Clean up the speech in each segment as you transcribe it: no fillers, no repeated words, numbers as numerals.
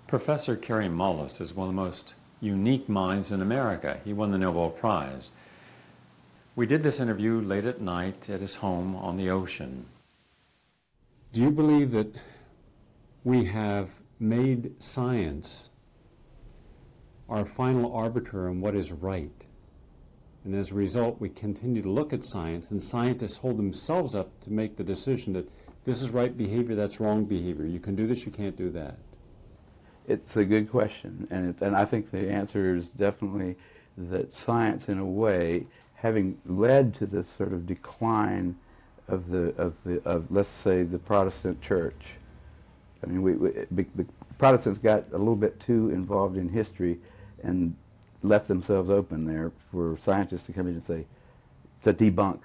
Professor Kary Mullis is one of the most unique minds in America. He won the Nobel Prize. We did this interview late at night at his home on the ocean. Do you believe that we have made science our final arbiter on what is right? And as a result, we continue to look at science, and scientists hold themselves up to make the decision that this is right behavior, that's wrong behavior. You can do this, you can't do that. It's a good question, and I think the answer is definitely that science, in a way, having led to this sort of decline of let's say the Protestant Church. I mean, the Protestants got a little bit too involved in history and left themselves open there for scientists to come in and say to debunk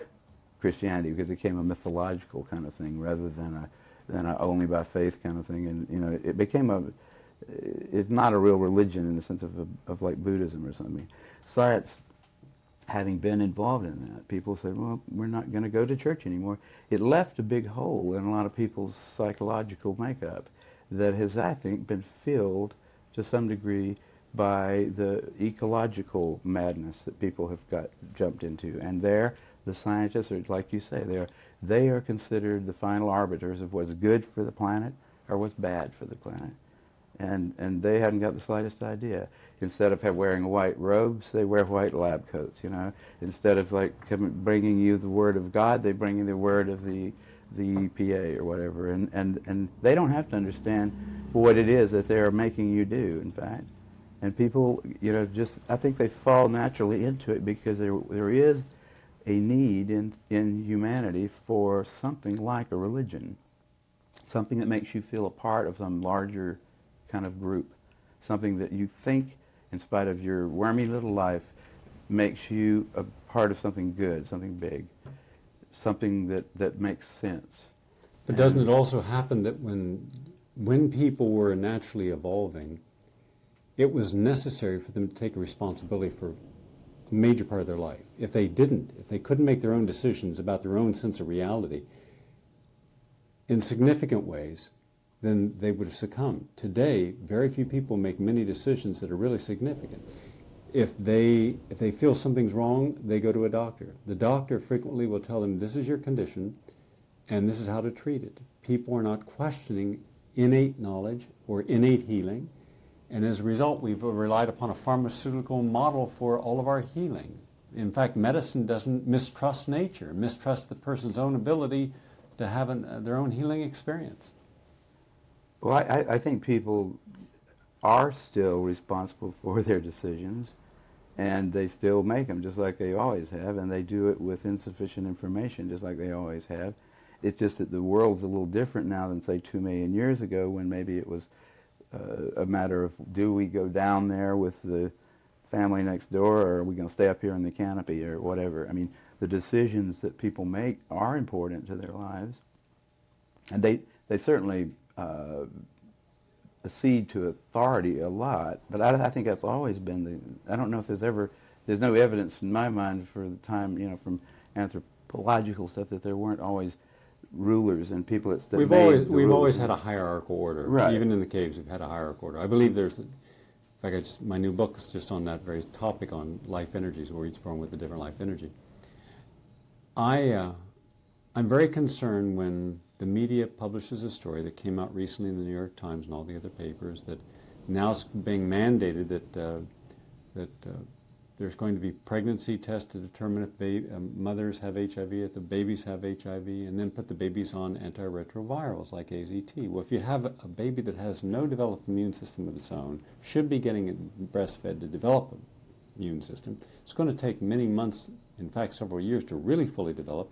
Christianity, because it became a mythological kind of thing rather than a only by faith kind of thing, and it became it's not a real religion in the sense of like Buddhism or something. Science, having been involved in that, people said, well, we're not going to go to church anymore. It left a big hole in a lot of people's psychological makeup that has, I think, been filled to some degree by the ecological madness that people have got jumped into. And there, the scientists are, like you say, they are considered the final arbiters of what's good for the planet or what's bad for the planet. And they hadn't got the slightest idea. Instead of wearing white robes, they wear white lab coats, Instead of bringing you the word of God, they bring you the word of the EPA or whatever. And they don't have to understand what it is that they're making you do, in fact. And people, I think they fall naturally into it because there is a need in humanity for something like a religion, something that makes you feel a part of some larger kind of group, something that you think, in spite of your wormy little life, makes you a part of something good, something big, something that makes sense. But doesn't it also happen that when people were naturally evolving, it was necessary for them to take a responsibility for a major part of their life? If they couldn't make their own decisions about their own sense of reality in significant ways, then they would have succumbed. Today, very few people make many decisions that are really significant. If they feel something's wrong, they go to a doctor. The doctor frequently will tell them, this is your condition, and this is how to treat it. People are not questioning innate knowledge or innate healing, and as a result, we've relied upon a pharmaceutical model for all of our healing. In fact, medicine doesn't mistrust nature, mistrust the person's own ability to have their own healing experience. Well, I think people are still responsible for their decisions, and they still make them just like they always have, and they do it with insufficient information just like they always have. It's just that the world's a little different now than, say, 2 million years ago, when maybe it was a matter of, do we go down there with the family next door, or are we going to stay up here in the canopy, or whatever. I mean, the decisions that people make are important to their lives, and they certainly accede to authority a lot, but I think that's always been I don't know if there's no evidence in my mind for the time, from anthropological stuff, that there weren't always rulers and people that we've always had a hierarchical order. Right. Even in the caves, we've had a hierarchical order. I believe in fact, my new book is just on that very topic, on life energies, where each born with a different life energy. I'm very concerned when the media publishes a story that came out recently in the New York Times and all the other papers that now it's being mandated that there's going to be pregnancy tests to determine if mothers have HIV, if the babies have HIV, and then put the babies on antiretrovirals like AZT. Well, if you have a baby that has no developed immune system of its own, should be getting it breastfed to develop an immune system, it's going to take many months, in fact several years, to really fully develop.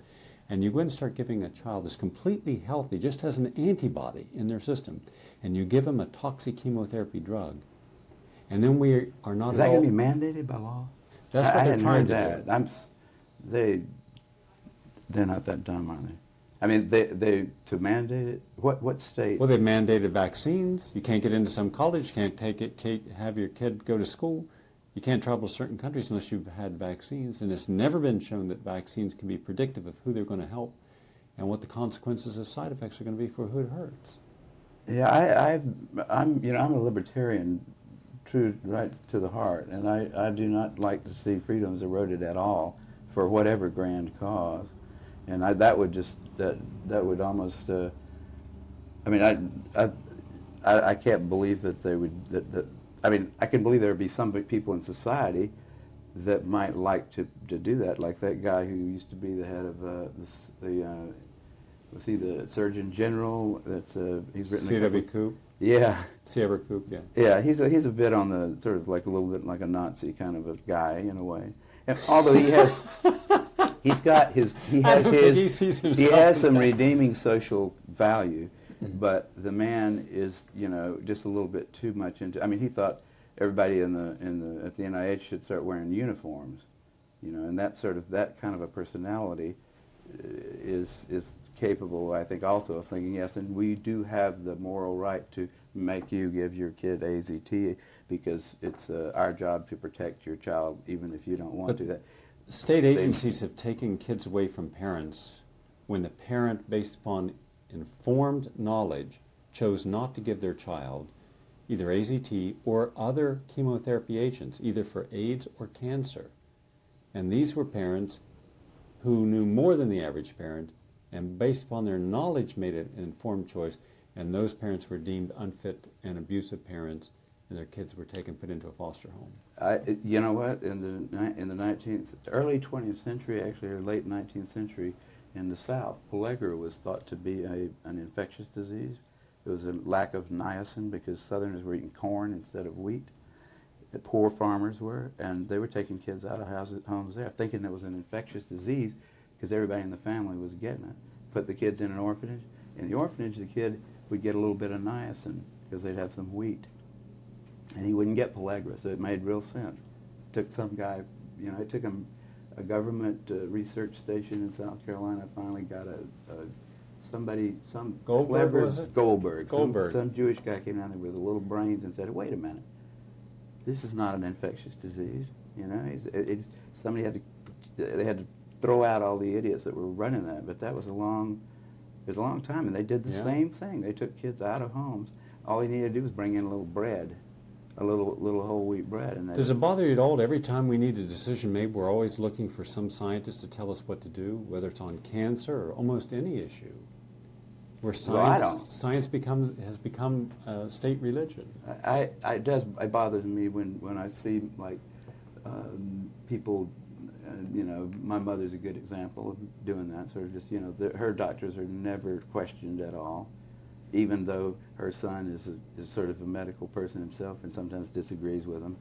And you go and start giving a child that's completely healthy, just has an antibody in their system, and you give them a toxic chemotherapy drug, and then we are not. Is that going to be mandated by law? That's what they're trying to do. They're not that dumb, are they? I mean, they to mandate it. What state? Well, they've mandated vaccines. You can't get into some college. You can't have your kid go to school. You can't travel to certain countries unless you've had vaccines, and it's never been shown that vaccines can be predictive of who they're going to help and what the consequences of side effects are going to be for who it hurts. Yeah, I'm a libertarian, true right to the heart, and I do not like to see freedoms eroded at all for whatever grand cause, and that would almost I mean I can't believe that they would I mean I can believe there would be some people in society that might like to do that, like that guy who used to be the head of was he the Surgeon General? He's written C.W. Coop. Yeah. C.W. Coop. Yeah. Yeah, he's a bit on the sort of like a little bit like a Nazi kind of a guy in a way. And although he has some redeeming social value, but the man is just a little bit too much into. I mean, he thought everybody at the NIH should start wearing uniforms, and that kind of a personality is capable, I think, also of thinking, yes, and we do have the moral right to make you give your kid AZT because it's our job to protect your child even if you don't want to. That state agencies have taken kids away from parents when the parent, based upon informed knowledge, chose not to give their child either AZT or other chemotherapy agents, either for AIDS or cancer. And these were parents who knew more than the average parent, and based upon their knowledge made an informed choice, and those parents were deemed unfit and abusive parents, and their kids were put into a foster home. You know what? In the early 20th century, actually, or late 19th century, in the South, pellagra was thought to be an infectious disease. There was a lack of niacin because Southerners were eating corn instead of wheat. The poor farmers were, and they were taking kids out of homes there, thinking it was an infectious disease because everybody in the family was getting it. Put the kids in an orphanage. In the orphanage, the kid would get a little bit of niacin because they'd have some wheat. And he wouldn't get pellagra, so it made real sense. Took some guy, it took him a government research station in South Carolina finally got some Goldberg, clever, was it? Goldberg. Goldberg. Some Jewish guy came down there with little brains and said, wait a minute, this is not an infectious disease. Somebody they had to throw out all the idiots that were running that, but that was a long time, and they did the same thing. They took kids out of homes. All they needed to do was bring in a little bread, a little whole wheat bread. And does it bother you at all that every time we need a decision made, we're always looking for some scientist to tell us what to do, whether it's on cancer or almost any issue, where science has become state religion? It bothers me when I see like people. My mother's a good example of doing that. Sort of just, her doctors are never questioned at all, even though her son is sort of a medical person himself and sometimes disagrees with him.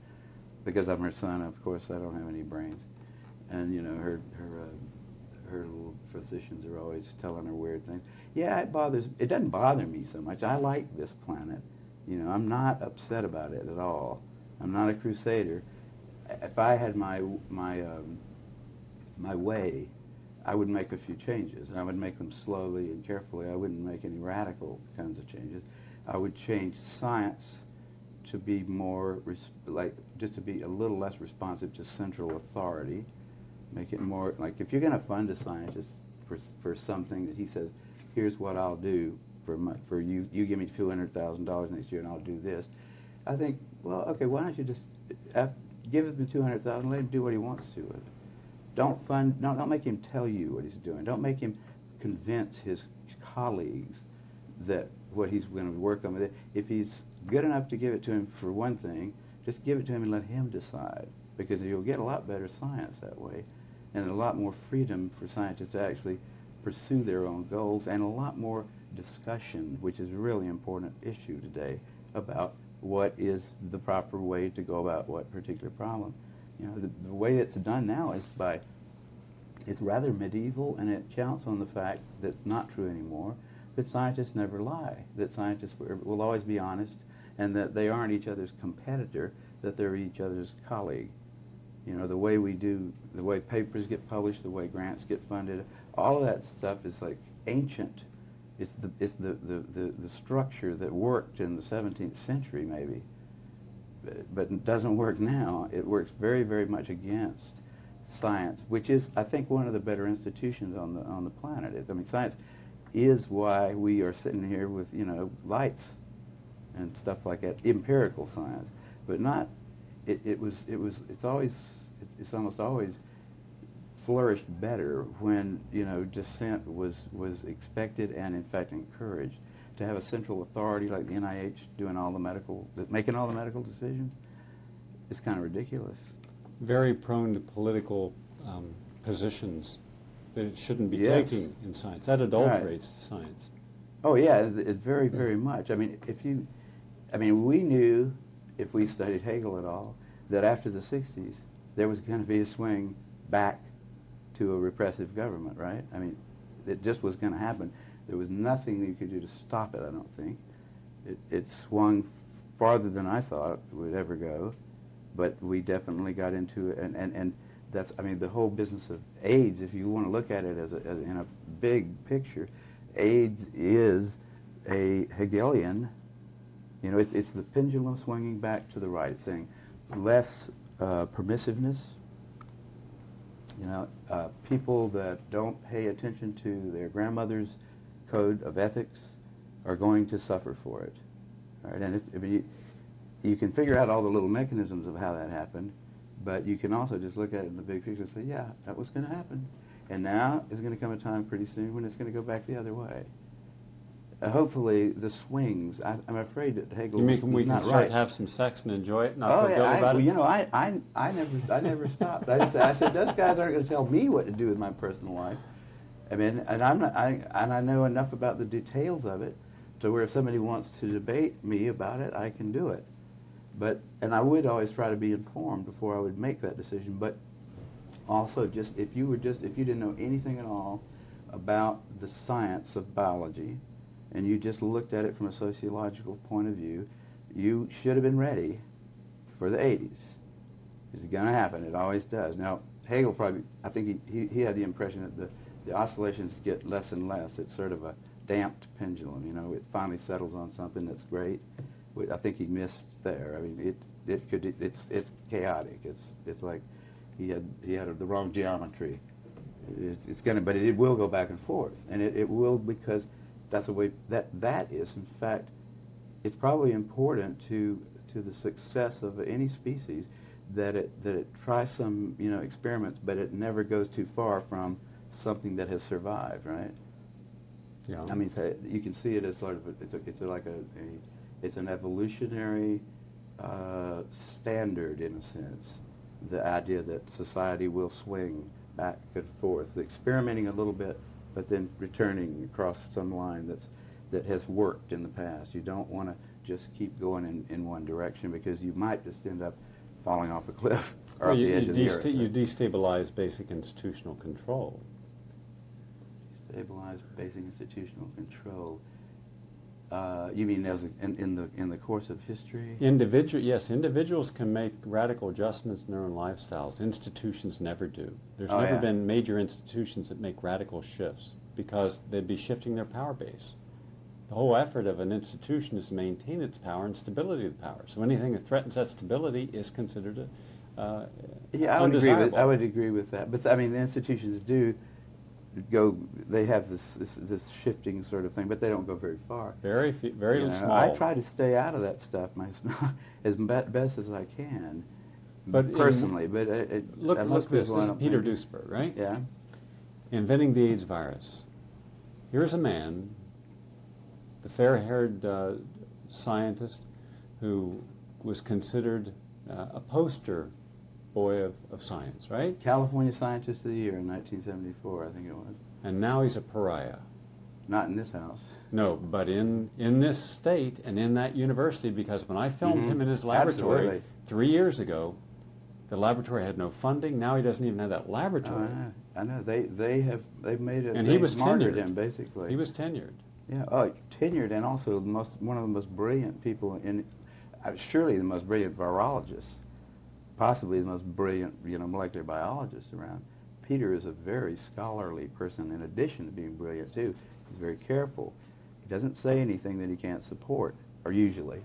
Because I'm her son, of course, I don't have any brains. And, her little physicians are always telling her weird things. Yeah, it doesn't bother me so much. I like this planet. I'm not upset about it at all. I'm not a crusader. If I had my way, I would make a few changes. I would make them slowly and carefully. I wouldn't make any radical kinds of changes. I would change science to be more, just to be a little less responsive to central authority. Make it more, like if you're going to fund a scientist for something that he says, here's what I'll do for you, you give me $200,000 next year and I'll do this. I think, well, okay, why don't you just give him the $200,000, let him do what he wants to with it. Don't make him tell you what he's doing. Don't make him convince his colleagues that what he's going to work on with it. If he's good enough to give it to him for one thing, just give it to him and let him decide, because you'll get a lot better science that way, and a lot more freedom for scientists to actually pursue their own goals, and a lot more discussion, which is a really important issue today, about what is the proper way to go about what particular problem. The way it's done now is it's rather medieval, and it counts on the fact that it's not true anymore, that scientists never lie, that scientists will always be honest, and that they aren't each other's competitor, that they're each other's colleague. The way papers get published, the way grants get funded, all of that stuff is like ancient. It's the structure that worked in the 17th century maybe, but it doesn't work now. It works very, very much against science, which is, I think, one of the better institutions on the planet. Science is why we are sitting here with lights and stuff like that, empirical science, but not. It's almost always flourished better when dissent was expected and in fact encouraged. To have a central authority like the NIH making all the medical decisions is kind of ridiculous. Very prone to political positions that it shouldn't be Yes. taking in science. That adulterates science. Oh yeah, it's very, very much. I mean, we knew, if we studied Hegel at all, that after the 60s there was going to be a swing back to a repressive government, right? I mean, it just was going to happen. There was nothing you could do to stop it, I don't think. It swung farther than I thought it would ever go, but we definitely got into it, and that's, I mean, the whole business of AIDS, if you want to look at it as in a big picture, AIDS is a Hegelian, it's the pendulum swinging back to the right. It's saying less permissiveness. People that don't pay attention to their grandmother's code of ethics are going to suffer for it. All right? And you can figure out all the little mechanisms of how that happened, but you can also just look at it in the big picture and say, yeah, that was going to happen. And now is going to come a time pretty soon when it's going to go back the other way. Hopefully, the swings. I'm afraid that Hegel. You mean we can not start right. to have some sex and enjoy it, not Oh feel guilty about it? I never stopped. I said those guys aren't going to tell me what to do with my personal life. I mean, and I know enough about the details of it to where if somebody wants to debate me about it, I can do it. And I would always try to be informed before I would make that decision. But also, if you didn't know anything at all about the science of biology, and you just looked at it from a sociological point of view, you should have been ready for the 80s. It's going to happen. It always does. Now, Hegel I think he had the impression that the oscillations get less and less. It's sort of a damped pendulum. It finally settles on something that's great. I think he missed there. I mean, it's chaotic. It's like he had the wrong geometry. But it will go back and forth, and it will, because that's the way that is. In fact, it's probably important to the success of any species that it tries some experiments, but it never goes too far from something that has survived, right? Yeah. I mean, so you can see it as sort of it's an evolutionary standard in a sense. The idea that society will swing back and forth, experimenting a little bit, but then returning across some line that has worked in the past. You don't want to just keep going in one direction, because you might just end up falling off a cliff or off the edge of the earth. You destabilize basic institutional control. Destabilize basic institutional control. You mean as in the course of history? Individuals can make radical adjustments in their own lifestyles. Institutions never do. There's never been major institutions that make radical shifts, because they'd be shifting their power base. The whole effort of an institution is to maintain its power and stability of the power. So anything that threatens that stability is considered undesirable. I would agree with that. But I mean, the institutions do go. They have this shifting sort of thing, but they don't go very far. Very small. I try to stay out of that stuff as best as I can, but personally. Look this is Peter Duesberg, right? Yeah. Inventing the AIDS virus. Here's a man, the fair-haired scientist who was considered a poster boy of science, right? California Scientist of the Year in 1974, I think it was. And now he's a pariah. Not in this house. No, but in this state and in that university, because when I filmed him in his laboratory 3 years ago, the laboratory had no funding. Now he doesn't even have that laboratory. Oh, I know. They've made it. And he was tenured. Him, basically. He was tenured. Yeah. Oh, tenured, and also one of the most brilliant people surely the most brilliant virologist, possibly the most brilliant molecular biologist around. Peter is a very scholarly person. In addition to being brilliant too, he's very careful. He doesn't say anything that he can't support, or usually.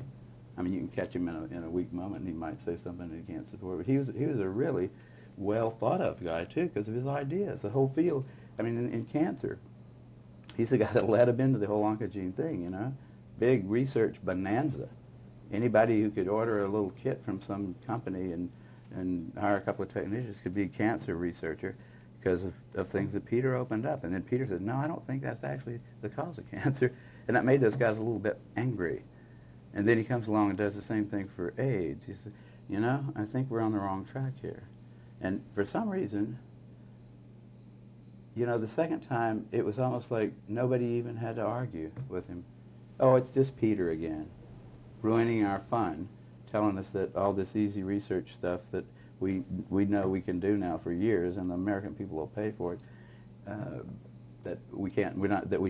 I mean, you can catch him in a weak moment, and he might say something that he can't support. But he was a really well thought of guy too, because of his ideas. The whole field. I mean, in cancer, he's the guy that led him into the whole oncogene thing. Big research bonanza. Anybody who could order a little kit from some company and hire a couple of technicians could be a cancer researcher because of things that Peter opened up. And then Peter said, no, I don't think that's actually the cause of cancer. And that made those guys a little bit angry. And then he comes along and does the same thing for AIDS. He said, you know, I think we're on the wrong track here. And for some reason, you know, the second time, it was almost like nobody even had to argue with him. Oh, it's just Peter again, ruining our fun, telling us that all this easy research stuff that we know we can do now for years, and the American people will pay for it, that we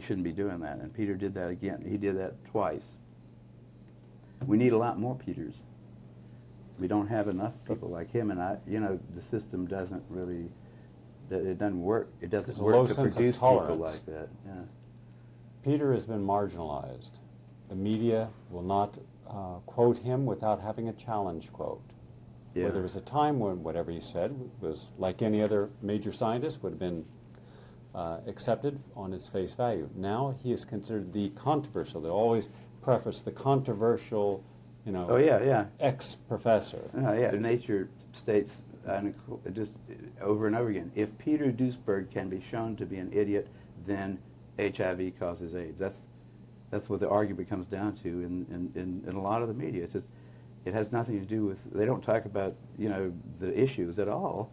shouldn't be doing that. And Peter did that again. He did that twice. We need a lot more Peters. We don't have enough people like him, and you know, the system doesn't really, it doesn't work. It doesn't work to produce people like that. Yeah. Peter has been marginalized. The media will not quote him without having a challenge quote. Yeah. Where there was a time when whatever he said was, like any other major scientist, would have been accepted on its face value. Now he is considered the controversial. They always preface the controversial, you know, Oh, yeah. ex-professor. Yeah, Nature states just over and over again, if Peter Duesberg can be shown to be an idiot, then HIV causes AIDS. That's what the argument comes down to in a lot of the media. It's just, it has nothing to do with, they don't talk about, you know, the issues at all.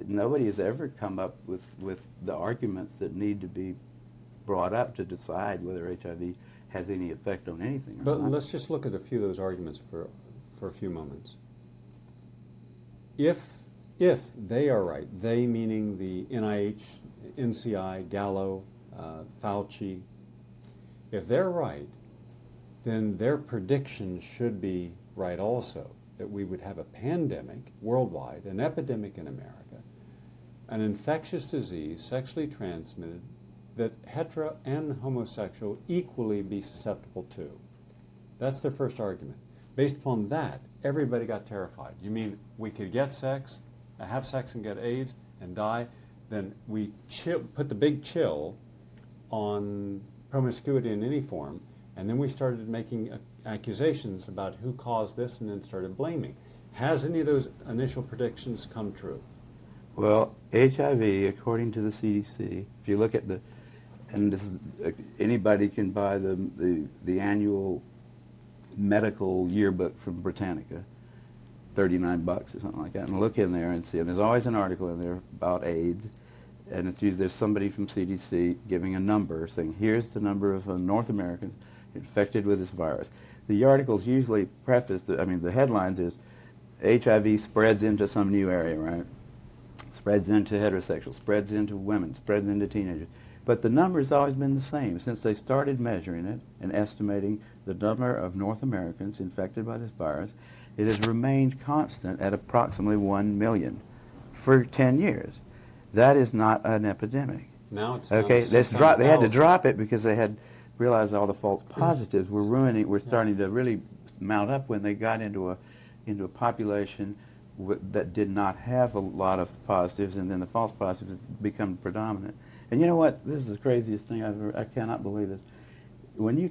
Nobody has ever come up with the arguments that need to be brought up to decide whether HIV has any effect on anything or But not. let's just look at a few of those arguments for a few moments. If they are right, they meaning the NIH, NCI, Gallo, Fauci, if they're right, then their predictions should be right also, that we would have a pandemic worldwide, an epidemic in America, an infectious disease, sexually transmitted, that hetero and homosexual equally be susceptible to. That's their first argument. Based upon that, everybody got terrified. You mean we could get sex, have sex and get AIDS and die? Then we put the big chill on promiscuity in any form, and then we started making accusations about who caused this and then started blaming. Has any of those initial predictions come true? Well, HIV, according to the CDC, if you look at and this is, anybody can buy the annual medical yearbook from Britannica, $39 or something like that, and look in there and see. And there's always an article in there about AIDS, and it's usually there's somebody from CDC giving a number, saying here's the number of North Americans infected with this virus. The articles usually preface, the headlines is HIV spreads into some new area, right? Spreads into heterosexuals, spreads into women, spreads into teenagers. But the number's always been the same since they started measuring it and estimating the number of North Americans infected by this virus. It has remained constant at approximately 1 million for 10 years. That is not an epidemic. Now it's okay. They had to drop it because they had realized all the false positives were starting to really mount up when they got into a population that did not have a lot of positives, and then the false positives become predominant. And you know what? This is the craziest thing I cannot believe this. When you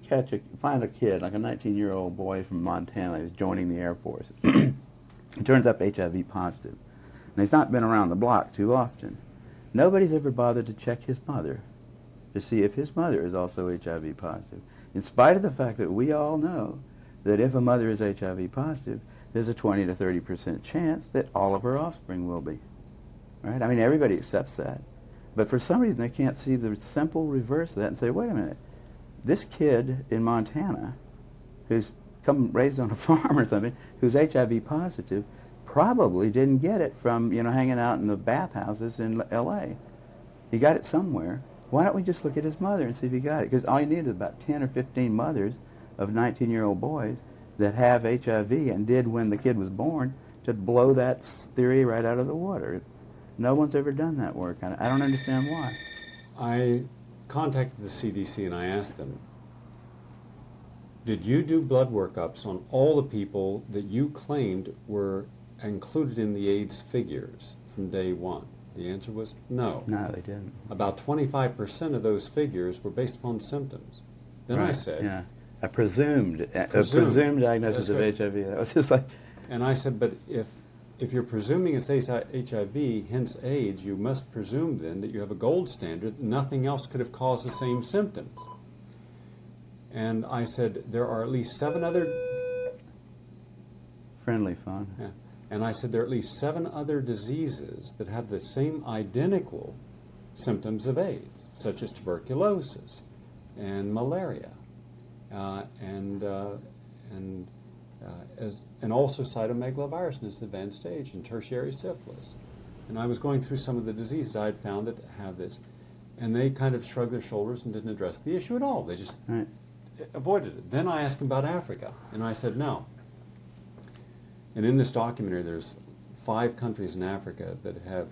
find a kid, like a 19-year-old boy from Montana who's joining the Air Force, he turns up HIV positive, and he's not been around the block too often. Nobody's ever bothered to check his mother to see if his mother is also HIV positive, in spite of the fact that we all know that if a mother is HIV positive, there's a 20 to 30% chance that all of her offspring will be. Right? I mean, everybody accepts that. But for some reason, they can't see the simple reverse of that and say, wait a minute, this kid in Montana who's raised on a farm or something, who's HIV positive, probably didn't get it from, hanging out in the bathhouses in L.A. He got it somewhere. Why don't we just look at his mother and see if he got it? Because all you need is about 10 or 15 mothers of 19-year-old boys that have HIV and did when the kid was born to blow that theory right out of the water. No one's ever done that work. I don't understand why. I contacted the CDC and I asked them, did you do blood workups on all the people that you claimed were included in the AIDS figures from day one? The answer was no. No, they didn't. About 25% of those figures were based upon symptoms. Then I said, A presumed diagnosis of That's HIV. That was just like, And I said, but if you're presuming it's HIV, hence AIDS, you must presume then that you have a gold standard that nothing else could have caused the same symptoms. And I said, there are at least 7 other... friendly phone. Yeah. And I said, there are at least 7 other diseases that have the same identical symptoms of AIDS, such as tuberculosis and malaria, and also cytomegalovirus in its advanced stage, and tertiary syphilis. And I was going through some of the diseases I had found that have this, and they kind of shrugged their shoulders and didn't address the issue at all. They just avoided it. Then I asked them about Africa, and I said, no. And in this documentary, there's 5 countries in Africa that have,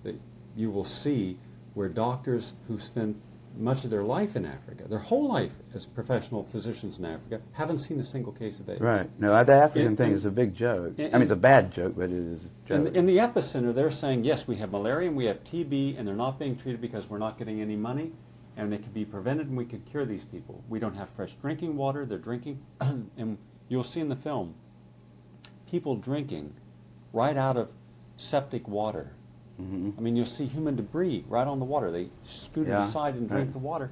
that you will see where doctors who've spent much of their life in Africa, their whole life as professional physicians in Africa, haven't seen a single case of AIDS. Right. No, the African thing is a big joke. I mean, it's a bad joke, but it is a joke. In the epicenter, they're saying, yes, we have malaria and we have TB, and they're not being treated because we're not getting any money, and they can be prevented and we could cure these people. We don't have fresh drinking water, they're drinking, and you'll see in the film, people drinking right out of septic water. Mm-hmm. I mean, you'll see human debris right on the water. They scoot it aside and drink the water.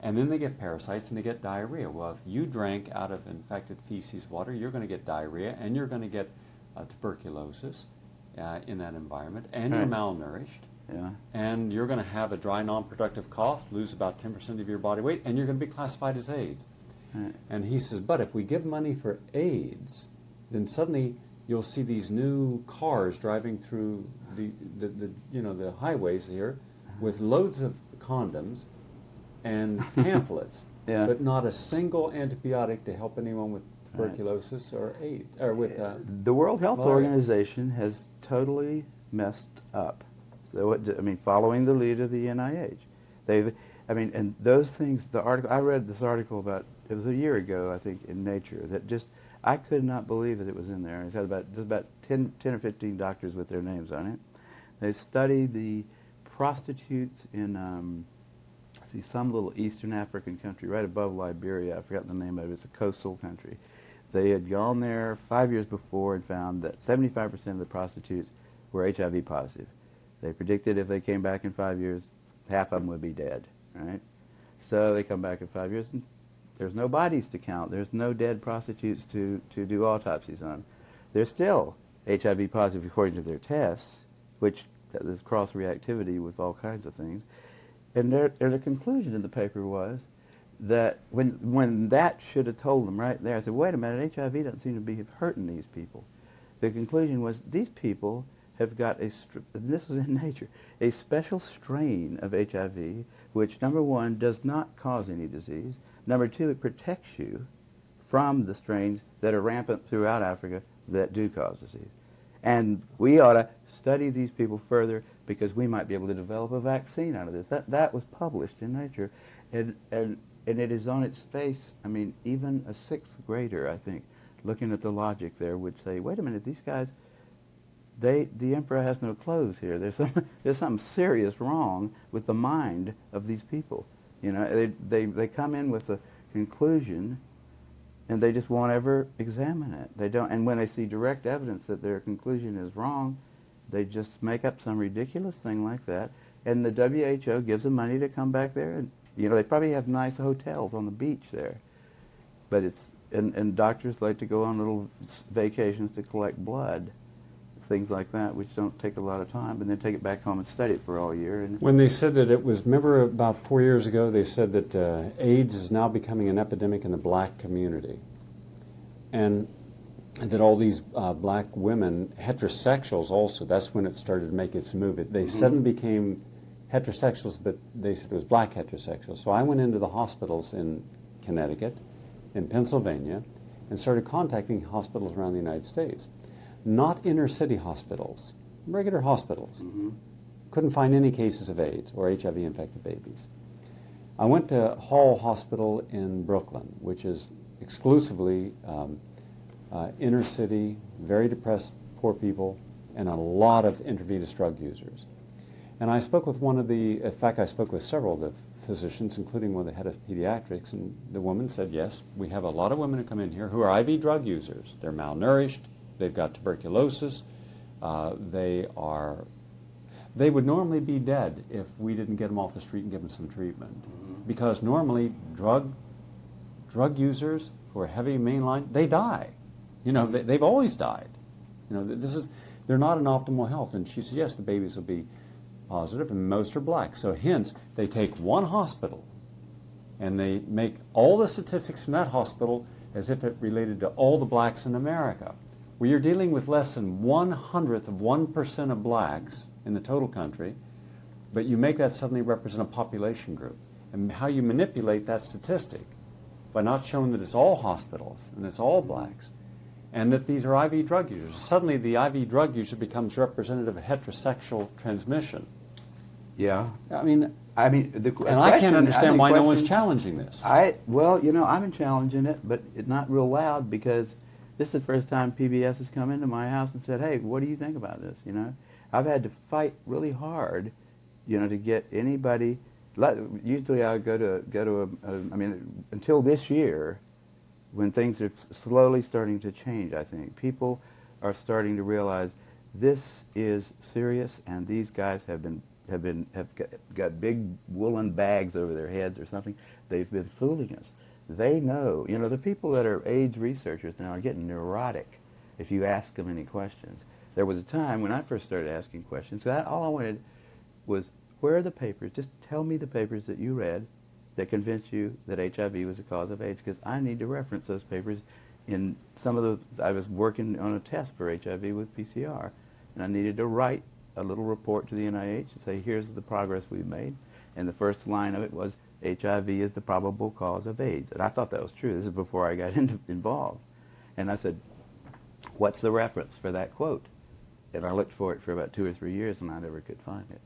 And then they get parasites and they get diarrhea. Well, if you drank out of infected feces water, you're going to get diarrhea and you're going to get tuberculosis in that environment, and you're malnourished. Yeah. And you're going to have a dry, non-productive cough, lose about 10% of your body weight, and you're going to be classified as AIDS. Right. And he says, but if we give money for AIDS, then suddenly you'll see these new cars driving through the highways here with loads of condoms and pamphlets, but not a single antibiotic to help anyone with tuberculosis or AIDS or with the World Health malaria. Organization has totally messed up. So following the lead of the NIH, and those things. The article I read, this article about, it was a year ago, I think, in Nature, that just I could not believe that it was in there. It had about 10 or 15 doctors with their names on it. They studied the prostitutes in some little Eastern African country right above Liberia. I forgot the name of it. It's a coastal country. They had gone there 5 years before and found that 75% of the prostitutes were HIV positive. They predicted if they came back in 5 years, half of them would be dead. Right? So they come back in 5 years and there's no bodies to count. There's no dead prostitutes to do autopsies on. They're still HIV positive according to their tests, which there's cross-reactivity with all kinds of things. And their conclusion in the paper was that when that should have told them right there, I said, wait a minute, HIV doesn't seem to be hurting these people. The conclusion was these people have got and this is in Nature, a special strain of HIV, which, number one, does not cause any disease. Number two, it protects you from the strains that are rampant throughout Africa that do cause disease. And we ought to study these people further because we might be able to develop a vaccine out of this. That was published in Nature. And it is on its face. I mean, even a 6th grader, I think, looking at the logic there, would say, wait a minute, these guys, the emperor has no clothes here. There's something serious wrong with the mind of these people. You know, they come in with a conclusion, and they just won't ever examine it. They don't, and when they see direct evidence that their conclusion is wrong, they just make up some ridiculous thing like that. And the WHO gives them money to come back there, and they probably have nice hotels on the beach there. But and doctors like to go on little vacations to collect blood, things like that, which don't take a lot of time, and then take it back home and study it for all year. And when they said that it was, remember about 4 years ago, they said that AIDS is now becoming an epidemic in the black community, and that all these black women, heterosexuals also, that's when it started to make its move. They suddenly became heterosexuals, but they said it was black heterosexuals. So I went into the hospitals in Connecticut, in Pennsylvania, and started contacting hospitals around the United States. Not inner city hospitals, regular hospitals. Couldn't find any cases of AIDS or HIV-infected babies. I went to Hall Hospital in Brooklyn, which is exclusively inner city, very depressed, poor people, and a lot of intravenous drug users. And I spoke with in fact, I spoke with several of the physicians, including one of the head of pediatrics, and the woman said, yes, we have a lot of women who come in here who are IV drug users. They're malnourished, they've got tuberculosis, they would normally be dead if we didn't get them off the street and give them some treatment. Mm-hmm. Because normally drug users who are heavy mainline, they die. You know, they've always died. You know, they're not in optimal health. And she says, yes, the babies will be positive, and most are black. So hence, they take one hospital, and they make all the statistics from that hospital as if it related to all the blacks in America. Where you're dealing with less than 1/100th of 1% of blacks in the total country, but you make that suddenly represent a population group. And how you manipulate that statistic by not showing that it's all hospitals and it's all blacks, and that these are IV drug users. Suddenly the IV drug user becomes representative of heterosexual transmission. Yeah. I mean, I can't understand why no one's challenging this. Well, you know, I've been challenging it, but it's not real loud, because this is the first time PBS has come into my house and said, hey, what do you think about this, you know? I've had to fight really hard, you know, to get anybody. Usually I would go to until this year, when things are slowly starting to change, I think. People are starting to realize this is serious, and these guys have got big woolen bags over their heads or something. They've been fooling us. They know. You know, the people that are AIDS researchers now are getting neurotic if you ask them any questions. There was a time when I first started asking questions, all I wanted was, where are the papers? Just tell me the papers that you read that convinced you that HIV was the cause of AIDS, because I need to reference those papers in some of the. I was working on a test for HIV with PCR, and I needed to write a little report to the NIH and say, here's the progress we've made. And the first line of it was, HIV is the probable cause of AIDS. And I thought that was true. This is before I got involved. And I said, what's the reference for that quote? And I looked for it for about 2 or 3 years, and I never could find it.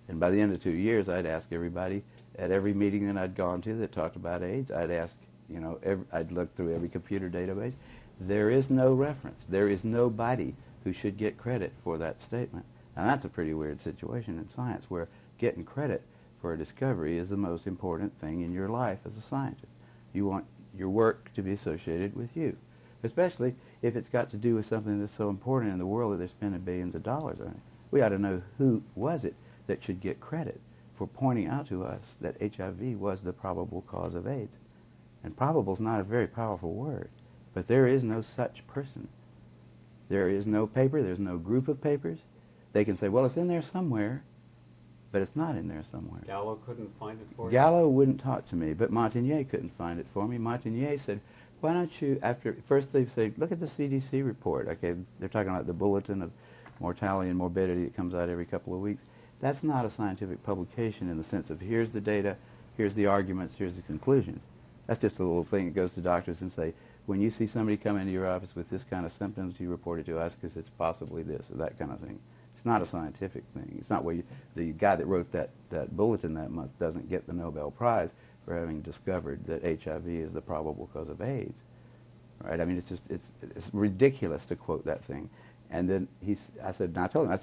And by the end of 2 years, I'd ask everybody at every meeting that I'd gone to that talked about AIDS, I'd ask, you know, I'd look through every computer database. There is no reference. There is nobody who should get credit for that statement. And that's a pretty weird situation in science, where getting credit for a discovery is the most important thing in your life as a scientist. You want your work to be associated with you, especially if it's got to do with something that's so important in the world that they're spending billions of dollars on it. We ought to know who was it that should get credit for pointing out to us that HIV was the probable cause of AIDS. And probable is not a very powerful word, but there is no such person. There is no paper, there's no group of papers. They can say, well, it's in there somewhere, but it's not in there somewhere. Gallo couldn't find it for you? Gallo wouldn't talk to me, but Montagnier couldn't find it for me. Montagnier said, why don't you, first they say, look at the CDC report. Okay, they're talking about the bulletin of mortality and morbidity that comes out every couple of weeks. That's not a scientific publication in the sense of, here's the data, here's the arguments, here's the conclusions. That's just a little thing that goes to doctors and say, when you see somebody come into your office with this kind of symptoms, you report it to us because it's possibly this or that kind of thing. It's not a scientific thing. It's not where the guy that wrote that bulletin that month doesn't get the Nobel Prize for having discovered that HIV is the probable cause of AIDS. Right? I mean, it's ridiculous to quote that thing. And then I told him,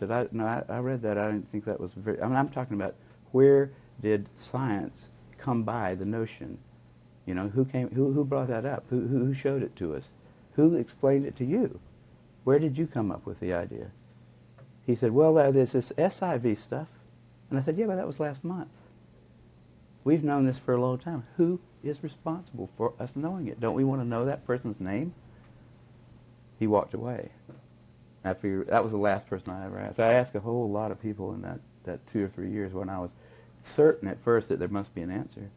I read that. I didn't think that was very. I mean, I'm talking about, where did science come by the notion? You know, who brought that up? Who showed it to us? Who explained it to you? Where did you come up with the idea? He said, well, there's this SIV stuff. And I said, yeah, but that was last month. We've known this for a long time. Who is responsible for us knowing it? Don't we want to know that person's name? He walked away. I figured that was the last person I ever asked. I asked a whole lot of people in that 2 or 3 years when I was certain at first that there must be an answer.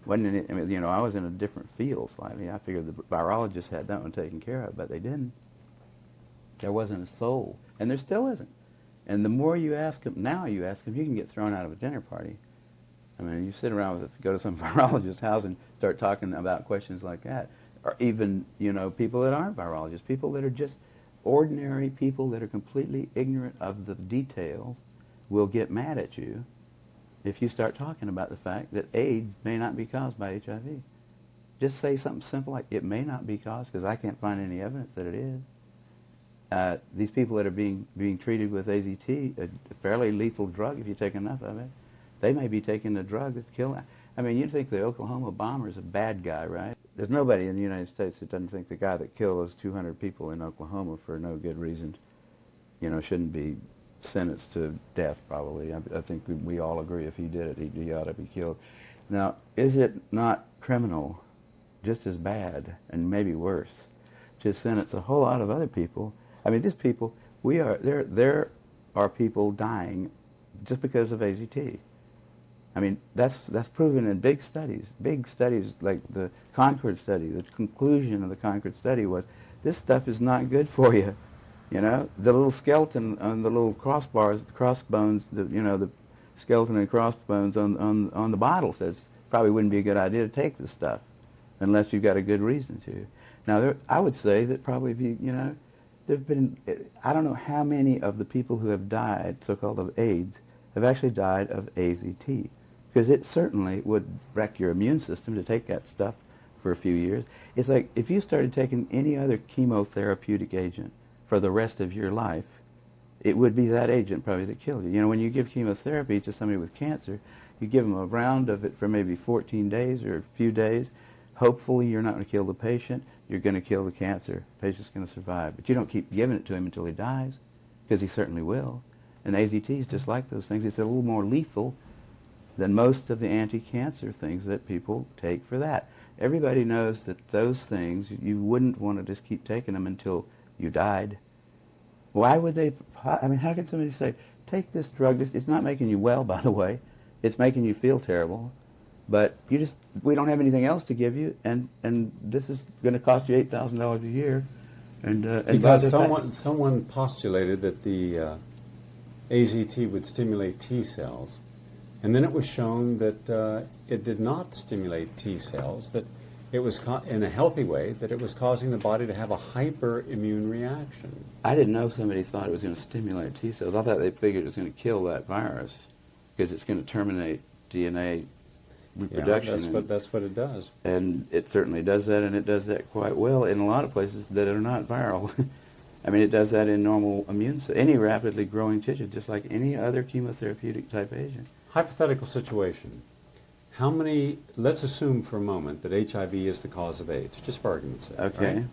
Wasn't it, I mean, you know, I was in a different field slightly. I figured the virologists had that one taken care of, but they didn't. There wasn't a soul, and there still isn't. And the more you ask them, you can get thrown out of a dinner party. I mean, you sit around go to some virologist's house and start talking about questions like that, or even, you know, people that aren't virologists, people that are just ordinary people that are completely ignorant of the details will get mad at you if you start talking about the fact that AIDS may not be caused by HIV. Just say something simple like, it may not be caused because I can't find any evidence that it is. these people that are being treated with AZT, a fairly lethal drug if you take enough of it, they may be taking a drug that's killing. I mean, you'd think the Oklahoma bomber is a bad guy, right? There's nobody in the United States that doesn't think the guy that killed those 200 people in Oklahoma for no good reason, shouldn't be sentenced to death, probably. I think we all agree if he did it, he ought to be killed. Now, is it not criminal, just as bad, and maybe worse, to sentence a whole lot of other people? I mean, these people, there are people dying just because of AZT. I mean, that's proven in big studies like the Concord study. The conclusion of the Concord study was, this stuff is not good for you. The little skeleton on the little crossbones, the skeleton and crossbones on the bottle says probably wouldn't be a good idea to take this stuff unless you've got a good reason to. Now, I would say that probably there've been, I don't know how many of the people who have died, so-called of AIDS, have actually died of AZT. Because it certainly would wreck your immune system to take that stuff for a few years. It's like if you started taking any other chemotherapeutic agent for the rest of your life, it would be that agent probably that killed you. When you give chemotherapy to somebody with cancer, you give them a round of it for maybe 14 days or a few days. Hopefully you're not going to kill the patient. You're going to kill the cancer. The patient's going to survive. But you don't keep giving it to him until he dies, because he certainly will. And AZT is just like those things. It's a little more lethal than most of the anti-cancer things that people take for that. Everybody knows that those things, you wouldn't want to just keep taking them until you died. Why would they? I mean, how can somebody say, take this drug? It's not making you well, by the way. It's making you feel terrible. But we don't have anything else to give you, and this is going to cost you $8,000 a year. Because someone postulated that the AZT would stimulate T cells, and then it was shown that it did not stimulate T cells, that it was, in a healthy way, that it was causing the body to have a hyperimmune reaction. I didn't know somebody thought it was going to stimulate T cells. I thought they figured it was going to kill that virus because it's going to terminate DNA reproduction. Yeah, that's what it does. And it certainly does that, and it does that quite well in a lot of places that are not viral. I mean, it does that in normal any rapidly growing tissue, just like any other chemotherapeutic type agent. Hypothetical situation. Let's assume for a moment that HIV is the cause of AIDS, just for argument's sake. Okay. Right?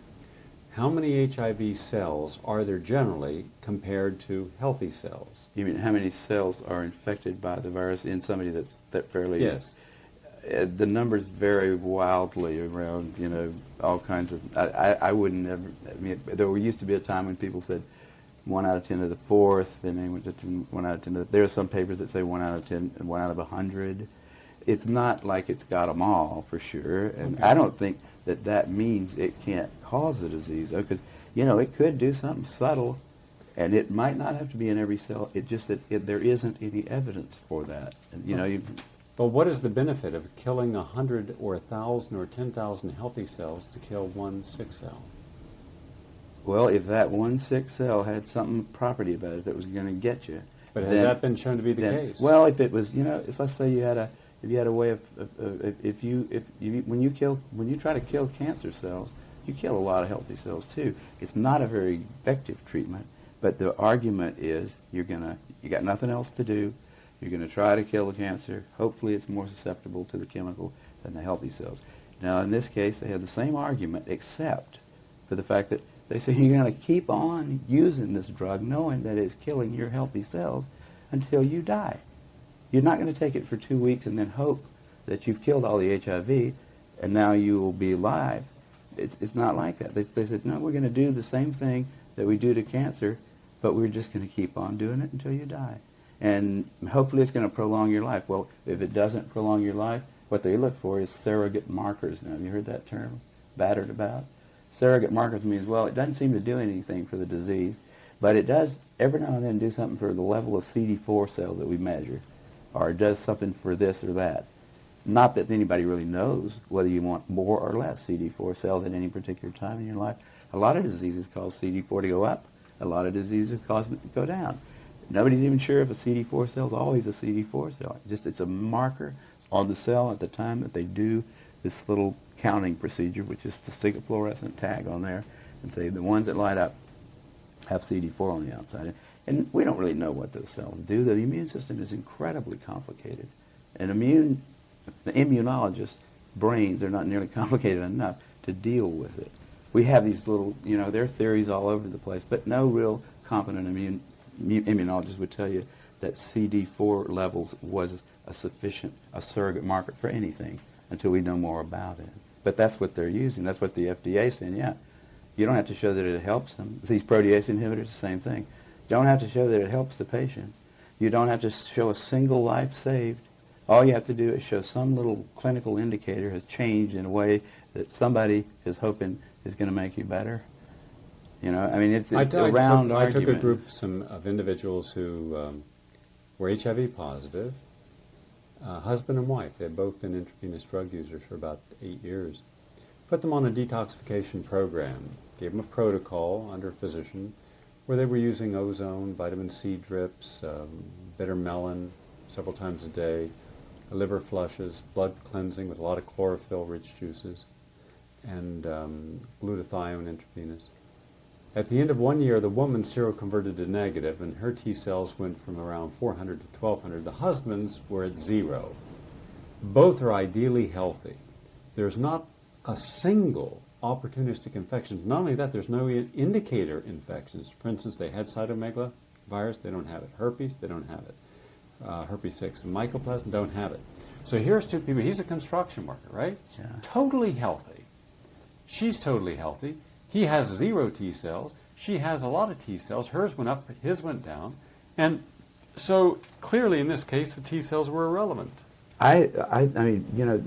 How many HIV cells are there generally compared to healthy cells? You mean how many cells are infected by the virus in somebody that's fairly... Yes. The numbers vary wildly around, all kinds of... I wouldn't ever... I mean, there used to be a time when people said 1 out of 10 to the fourth, then they went to 1 out of 10 to the... There are some papers that say 1 out of 10 and 1 out of 100. It's not like it's got them all, for sure, and okay. I don't think that means it can't cause the disease, because, it could do something subtle, and it might not have to be in every cell. It's just that there isn't any evidence for that. And, But what is the benefit of killing 100 or 1,000 or 10,000 healthy cells to kill one sick cell? Well, if that one sick cell had some property about it that was going to get you. But has that been shown to be the case? Well, if it was, let's say you had a way of, when you try to kill cancer cells, you kill a lot of healthy cells too. It's not a very effective treatment, but the argument is you got nothing else to do. You're going to try to kill the cancer. Hopefully it's more susceptible to the chemical than the healthy cells. Now, in this case, they have the same argument, except for the fact that they say you're going to keep on using this drug knowing that it's killing your healthy cells until you die. You're not going to take it for 2 weeks and then hope that you've killed all the HIV and now you will be alive. It's not like that. They said, no, we're going to do the same thing that we do to cancer, but we're just going to keep on doing it until you die. And hopefully it's going to prolong your life. Well, if it doesn't prolong your life, what they look for is surrogate markers. Now, have you heard that term battered about? Surrogate markers means, well, it doesn't seem to do anything for the disease, but it does every now and then do something for the level of CD4 cells that we measure, or it does something for this or that. Not that anybody really knows whether you want more or less CD4 cells at any particular time in your life. A lot of diseases cause CD4 to go up. A lot of diseases cause it to go down. Nobody's even sure if a CD4 cell is always a CD4 cell. It's a marker on the cell at the time that they do this little counting procedure, which is to stick a fluorescent tag on there and say the ones that light up have CD4 on the outside. And we don't really know what those cells do. The immune system is incredibly complicated. And the immunologists' brains are not nearly complicated enough to deal with it. We have these little, there are theories all over the place, but no real competent immunologist would tell you that CD4 levels was a surrogate marker for anything until we know more about it. But that's what they're using. That's what the FDA is saying. Yeah, you don't have to show that it helps them. These protease inhibitors, the same thing. You don't have to show that it helps the patient. You don't have to show a single life saved. All you have to do is show some little clinical indicator has changed in a way that somebody is hoping is going to make you better. It's a round argument. I took a group of individuals who were HIV positive, husband and wife. They had both been intravenous drug users for about 8 years. Put them on a detoxification program, gave them a protocol under a physician where they were using ozone, vitamin C drips, bitter melon several times a day, liver flushes, blood cleansing with a lot of chlorophyll-rich juices, and glutathione intravenous. At the end of 1 year, the woman seroconverted to negative, and her T cells went from around 400 to 1,200. The husband's were at 0. Both are ideally healthy. There's not a single opportunistic infection. Not only that, there's no indicator infections. For instance, they had cytomegalovirus, they don't have it. Herpes, they don't have it. Herpes 6 and mycoplasma don't have it. So here's two people. He's a construction worker, right? Yeah. Totally healthy. She's totally healthy. He has 0 T cells. She has a lot of T cells. Hers went up, his went down. And so clearly in this case, the T cells were irrelevant.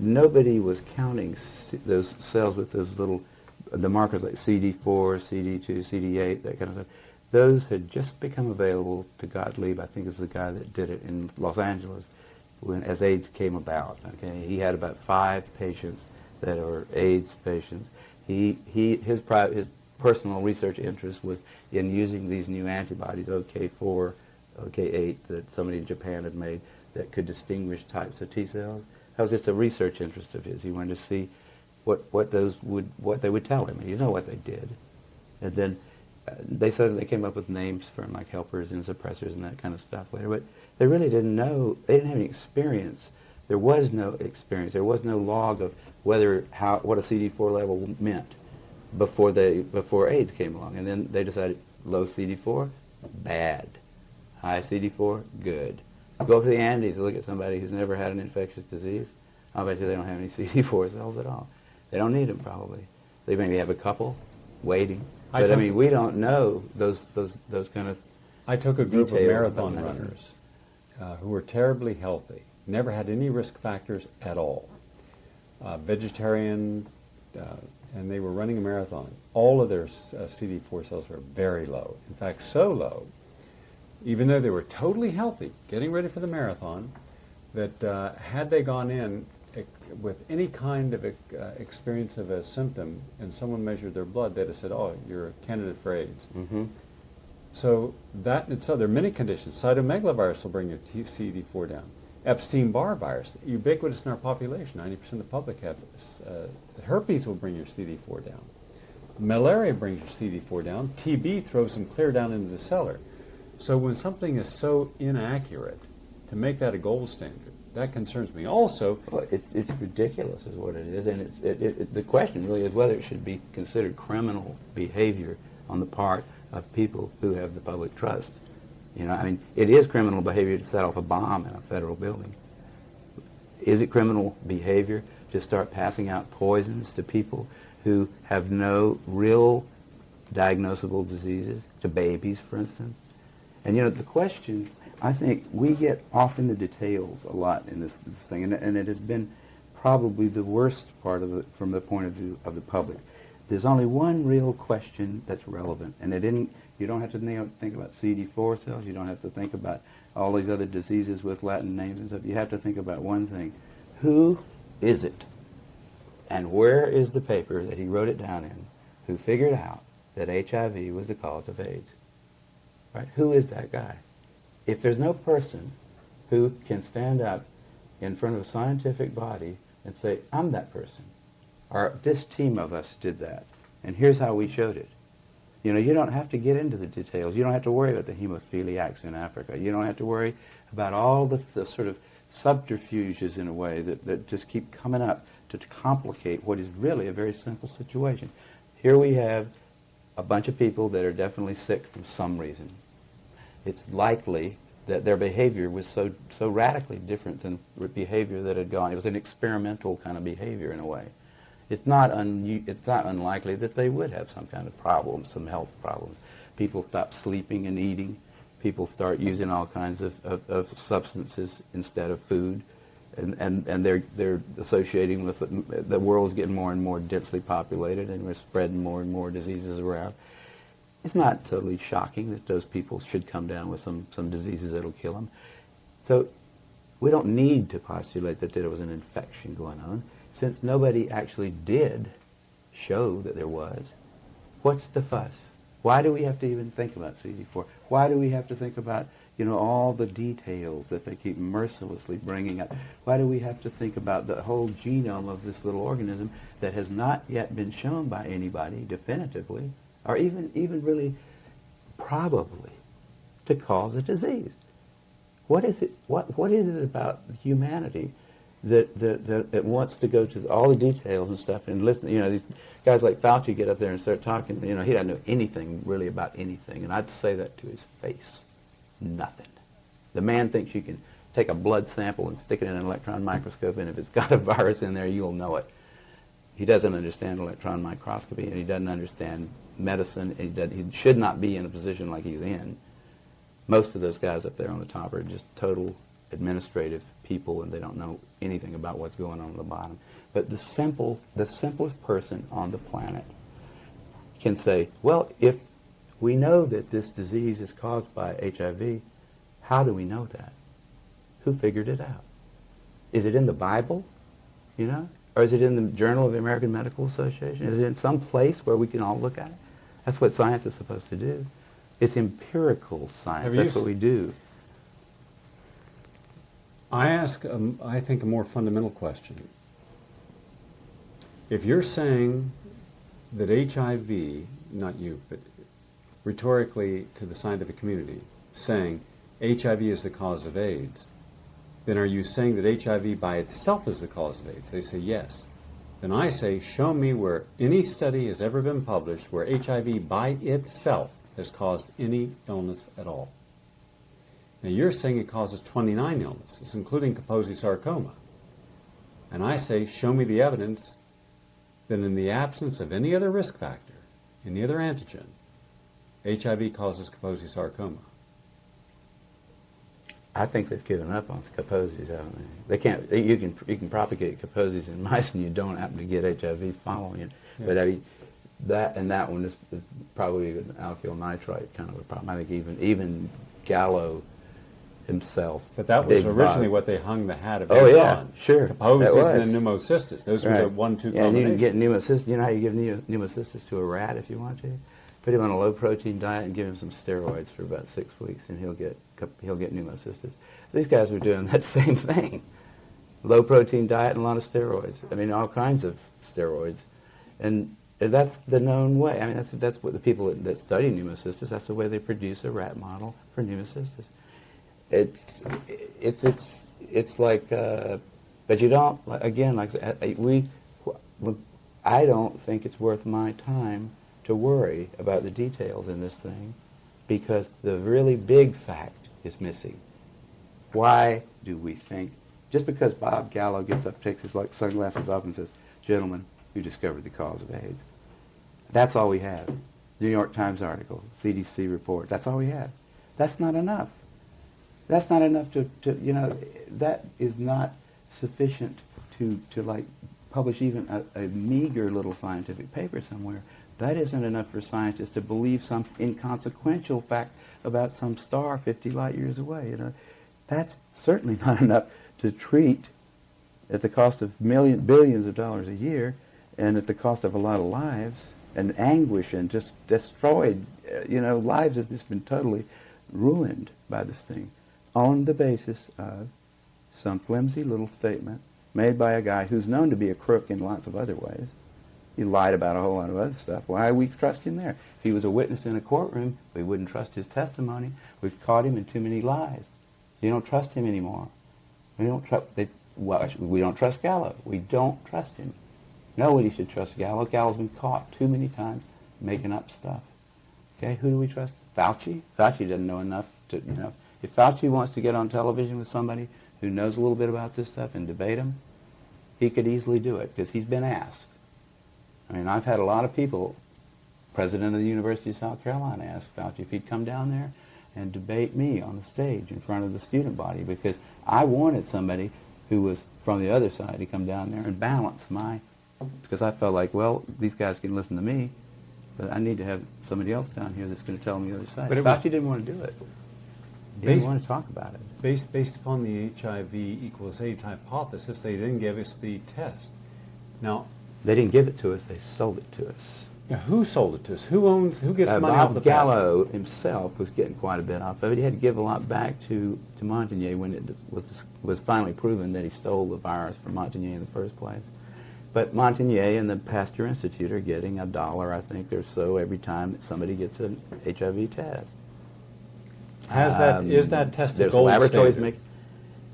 Nobody was counting those cells with those the markers like CD4, CD2, CD8, that kind of stuff. Those had just become available to Gottlieb, I think is the guy that did it in Los Angeles, as AIDS came about. Okay, he had about 5 patients that are AIDS patients. His personal research interest was in using these new antibodies, OK4, OK8, that somebody in Japan had made that could distinguish types of T cells. That was just a research interest of his. He wanted to see what they would tell him. You know what they did, and then they came up with names for them, like helpers and suppressors and that kind of stuff later. But they really didn't know. They didn't have any experience. There was no experience. There was no log of what a CD4 level meant before AIDS came along. And then they decided low CD4, bad. High CD4, good. Go up to the Andes and look at somebody who's never had an infectious disease. I'll bet you they don't have any CD4 cells at all. They don't need them probably. They maybe have a couple waiting. But we don't know those kind of. I took a group of marathon runners who were terribly healthy, never had any risk factors at all, vegetarian, and they were running a marathon. All of their CD4 cells were very low. In fact, so low, even though they were totally healthy, getting ready for the marathon, that had they gone in with any kind of experience of a symptom and someone measured their blood, they'd have said, oh, you're a candidate for AIDS. Mm-hmm. So there are many conditions. Cytomegalovirus will bring your CD4 down. Epstein-Barr virus, ubiquitous in our population, 90% of the public have. Herpes will bring your CD4 down. Malaria brings your CD4 down. TB throws them clear down into the cellar. So when something is so inaccurate, to make that a gold standard, that concerns me. Also, well, it's ridiculous, is what it is, and the question really is whether it should be considered criminal behavior on the part of people who have the public trust. It is criminal behavior to set off a bomb in a federal building. Is it criminal behavior to start passing out poisons to people who have no real diagnosable diseases, to babies, for instance? And the question, I think we get off in the details a lot in this thing, and it has been probably the worst part of it from the point of view of the public. There's only one real question that's relevant, and you don't have to think about CD4 cells, you don't have to think about all these other diseases with Latin names and stuff. You have to think about one thing. Who is it? And where is the paper that he wrote it down in who figured out that HIV was the cause of AIDS? Right? Who is that guy? If there's no person who can stand up in front of a scientific body and say, I'm that person, or this team of us did that, and here's how we showed it, You know, you don't have to get into the details. You don't have to worry about the hemophiliacs in Africa. You don't have to worry about all the sort of subterfuges, in a way, that just keep coming up to complicate what is really a very simple situation. Here we have a bunch of people that are definitely sick for some reason. It's likely that their behavior was so radically different than behavior that had gone. It was an experimental kind of behavior, in a way. It's not unlikely that they would have some kind of problems, some health problems. People stop sleeping and eating. People start using all kinds of substances instead of food, and they're associating with the world's getting more and more densely populated, and we're spreading more and more diseases around. It's not totally shocking that those people should come down with some diseases that'll kill them. So we don't need to postulate that there was an infection going on, since nobody actually did show that there was. What's the fuss? Why do we have to even think about CD4? Why do we have to think about, you know, all the details that they keep mercilessly bringing up? Why do we have to think about the whole genome of this little organism that has not yet been shown by anybody definitively, or even really probably, to cause a disease? What is it? What is it about humanity that wants to go to all the details and stuff and listen? You know, these guys like Fauci get up there and start talking. You know, he doesn't know anything really about anything, and I'd say that to his face. Nothing. The man thinks you can take a blood sample and stick it in an electron microscope, and if it's got a virus in there, you'll know it. He doesn't understand electron microscopy, and he doesn't understand medicine, and he should not be in a position like he's in. Most of those guys up there on the top are just total administrative people, and they don't know anything about what's going on at the bottom. But the simplest person on the planet can say, well, if we know that this disease is caused by HIV, how do we know that? Who figured it out? Is it in the Bible, you know? Or is it in the Journal of the American Medical Association? Is it in some place where we can all look at it? That's what science is supposed to do. It's empirical science. That's what we do. I ask, I think, a more fundamental question. If you're saying that HIV, not you, but rhetorically to the scientific community, saying HIV is the cause of AIDS, then are you saying that HIV by itself is the cause of AIDS? They say yes. Then I say, show me where any study has ever been published where HIV by itself has caused any illness at all. Now you're saying it causes 29 illnesses, including Kaposi sarcoma. And I say, show me the evidence that in the absence of any other risk factor, any other antigen, HIV causes Kaposi sarcoma. I think they've given up on Kaposi's, haven't they? They can't. You can propagate Kaposi's in mice, and you don't happen to get HIV following it. Yeah. But I mean, that one is probably an alkyl nitrite kind of a problem. I think even Gallo himself. But that was originally what they hung the hat of on. Sure. Kaposi's and pneumocystis. Those were the 1-2 combinations. And you can get pneumocystis. You know how you give pneumocystis to a rat if you want to? Put him on a low-protein diet and give him some steroids for about 6 weeks, and he'll get pneumocystis. These guys were doing that same thing. Low-protein diet and a lot of steroids. I mean, all kinds of steroids. And that's the known way. I mean, that's what the people that study pneumocystis, that's the way they produce a rat model for pneumocystis. It's like, but you don't, again, like I don't think it's worth my time to worry about the details in this thing, because the really big fact is missing. Why do we think, just because Bob Gallo gets up, takes his sunglasses off and says, gentlemen, you discovered the cause of AIDS. That's all we have. New York Times article, CDC report, that's all we have. That's not enough. That's not enough to that is not sufficient to like publish even a meager little scientific paper somewhere. That isn't enough for scientists to believe some inconsequential fact about some star 50 light years away. That's certainly not enough to treat at the cost of billions of dollars a year, and at the cost of a lot of lives and anguish, and just destroyed. Lives have just been totally ruined by this thing, on the basis of some flimsy little statement made by a guy who's known to be a crook in lots of other ways, He lied about a whole lot of other stuff. Why we trust him there? If he was a witness in a courtroom, we wouldn't trust his testimony. We've caught him in too many lies. You don't trust him anymore. We don't trust. We don't trust Gallo. We don't trust him. Nobody should trust Gallo. Gallo's been caught too many times making up stuff. Okay, who do we trust? Fauci. Fauci doesn't know enough to, you know. If Fauci wants to get on television with somebody who knows a little bit about this stuff and debate him, he could easily do it because he's been asked. I mean, I've had a lot of people, president of the University of South Carolina, ask Fauci if he'd come down there and debate me on the stage in front of the student body because I wanted somebody who was from the other side to come down there and balance my, because I felt like, well, these guys can listen to me, but I need to have somebody else down here that's going to tell me the other side. But Fauci didn't want to do it. He didn't want to talk about it. Based upon the HIV equals AIDS hypothesis, they didn't give us the test. Now, they didn't give it to us, they sold it to us. Now, who sold it to us? Who gets the money off the Gallo himself was getting quite a bit off of it. He had to give a lot back to Montagnier when it was finally proven that he stole the virus from Montagnier in the first place. But Montagnier and the Pasteur Institute are getting $1, I think, or so every time that somebody gets an HIV test. Is that test a gold standard?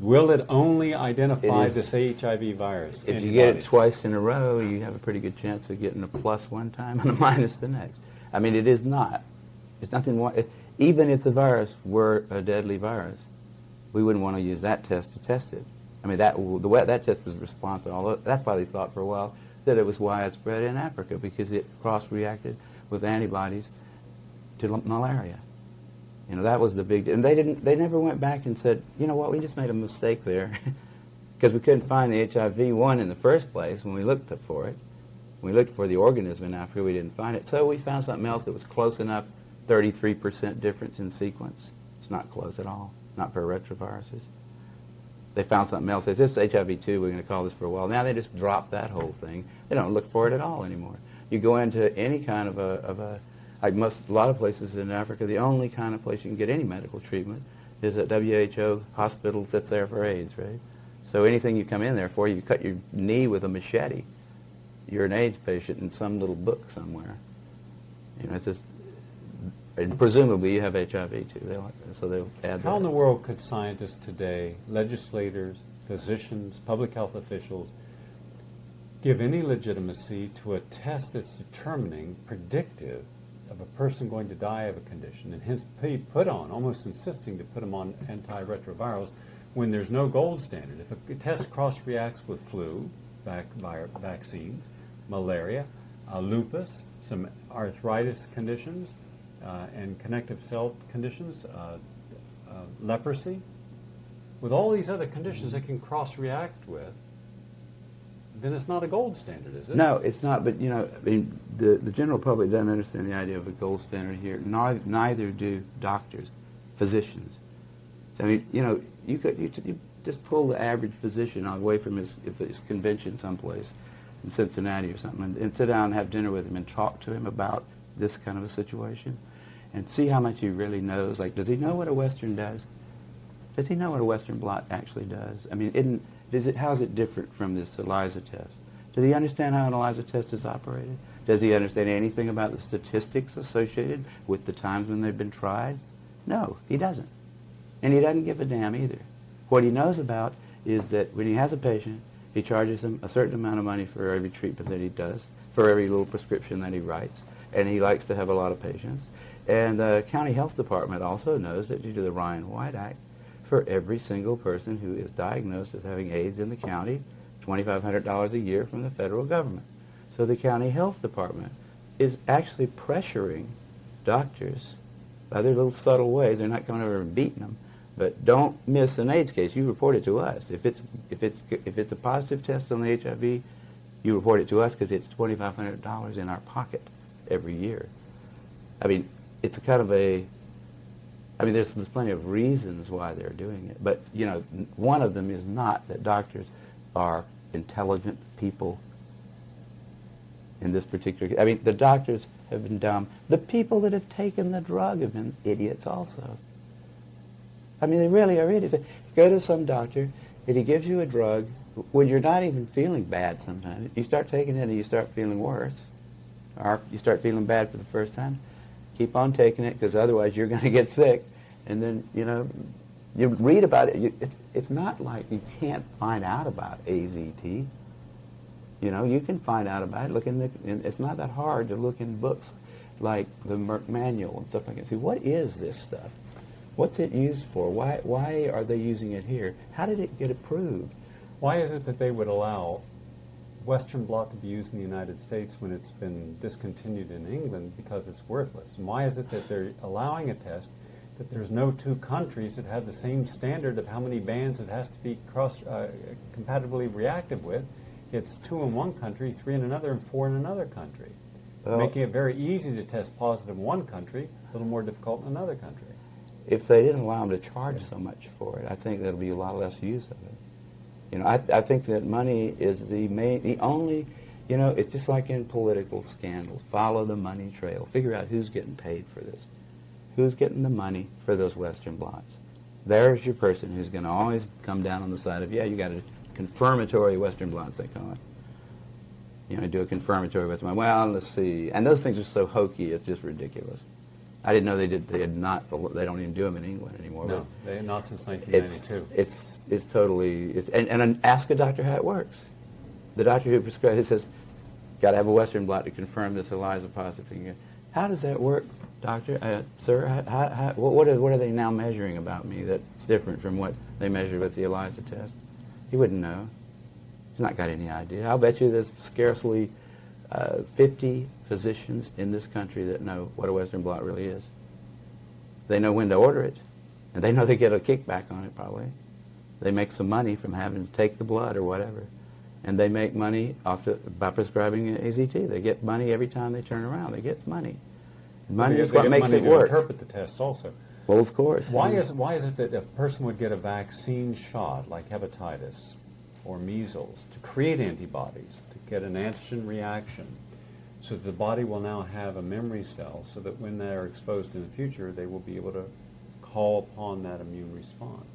Will it only identify this HIV virus? If you get it twice in a row, you have a pretty good chance of getting a plus one time and a minus the next. I mean, it is not. It's nothing more. Even if the virus were a deadly virus, we wouldn't want to use that test to test it. I mean, the way that test was responsive. Although that's why they thought for a while that it was widespread in Africa because it cross-reacted with antibodies to malaria. You know, that was the big, and they never went back and said, you know what, we just made a mistake there because we couldn't find the HIV-1 in the first place when we looked for it. When we looked for the organism in Africa, we didn't find it. So we found something else that was close enough, 33% difference in sequence. It's not close at all, not for retroviruses. They found something else. It's just HIV-2, we're going to call this for a while. Now they just dropped that whole thing. They don't look for it at all anymore. You go into any kind of a like a lot of places in Africa, the only kind of place you can get any medical treatment is at WHO hospital that's there for AIDS, right? So anything you come in there for, you cut your knee with a machete, you're an AIDS patient in some little book somewhere. You know, it's just, and presumably you have HIV too, so they'll add that. How in the world could scientists today, legislators, physicians, public health officials, give any legitimacy to a test that's determining, predictive, of a person going to die of a condition, and hence put on, almost insisting to put them on antiretrovirals when there's no gold standard? If a test cross-reacts with flu, vaccines, malaria, lupus, some arthritis conditions, and connective cell conditions, leprosy, with all these other conditions that can cross-react with, then it's not a gold standard, is it? No, it's not. But, you know, I mean, the general public doesn't understand the idea of a gold standard here. Neither do doctors, physicians. So, I mean, you know, you just pull the average physician away from his convention someplace in Cincinnati or something and sit down and have dinner with him and talk to him about this kind of a situation and see how much he really knows. Like, does he know what a Western does? Does he know what a Western blot actually does? I mean, how is it different from this ELISA test? Does he understand how an ELISA test is operated? Does he understand anything about the statistics associated with the times when they've been tried? No, he doesn't. And he doesn't give a damn either. What he knows about is that when he has a patient, he charges them a certain amount of money for every treatment that he does, for every little prescription that he writes, and he likes to have a lot of patients. And the county health department also knows that due to the Ryan White Act, for every single person who is diagnosed as having AIDS in the county, $2,500 a year from the federal government. So the county health department is actually pressuring doctors by their little subtle ways. They're not coming over and beating them, but don't miss an AIDS case. You report it to us. If it's a positive test on the HIV, you report it to us because it's $2,500 in our pocket every year. I mean, it's a kind of a. I mean, there's plenty of reasons why they're doing it, but you know, one of them is not that doctors are intelligent people. In this particular, I mean, the doctors have been dumb. The people that have taken the drug have been idiots also. I mean, they really are idiots. You go to some doctor, and he gives you a drug when you're not even feeling bad sometimes, you start taking it and you start feeling worse, or you start feeling bad for the first time, keep on taking it, because otherwise you're going to get sick. And then, you read about it. It's not like you can't find out about AZT. You can find out about it. It's not that hard to look in books like the Merck Manual and stuff like that. See, what is this stuff? What's it used for? Why are they using it here? How did it get approved? Why is it that they would allow Western blot to be used in the United States when it's been discontinued in England because it's worthless? And why is it that they're allowing a test that there's no two countries that have the same standard of how many bands it has to be compatibly reactive with? It's 2 in one country, 3 in another, and 4 in another country, making it very easy to test positive in one country, a little more difficult in another country. If they didn't allow them to charge so much for it, I think there'll be a lot less use of it. I think that money is the only, it's just like in political scandals. Follow the money trail. Figure out who's getting paid for this. Who's getting the money for those Western blots. There's your person who's going to always come down on the side of, you got a confirmatory Western blots, they call it. Do a confirmatory Western blot. Well, let's see. And those things are so hokey, it's just ridiculous. I didn't know they don't even do them in England anymore. No, not since 1992. It's totally, and ask a doctor how it works. The doctor who prescribes, he says, got to have a Western blot to confirm this ELISA positive thing. How does that work, doctor? Sir, what are they now measuring about me that's different from what they measured with the ELISA test? He wouldn't know. He's not got any idea. I'll bet you there's scarcely 50 physicians in this country that know what a Western blot really is. They know when to order it, and they know they get a kickback on it probably. They make some money from having to take the blood or whatever, and they make money by prescribing AZT. They get money every time they turn around. They get money. Money is what makes it work. To interpret the test also. Well, of course. Why is it that a person would get a vaccine shot like hepatitis or measles to create antibodies, to get an antigen reaction, so that the body will now have a memory cell so that when they are exposed in the future, they will be able to call upon that immune response?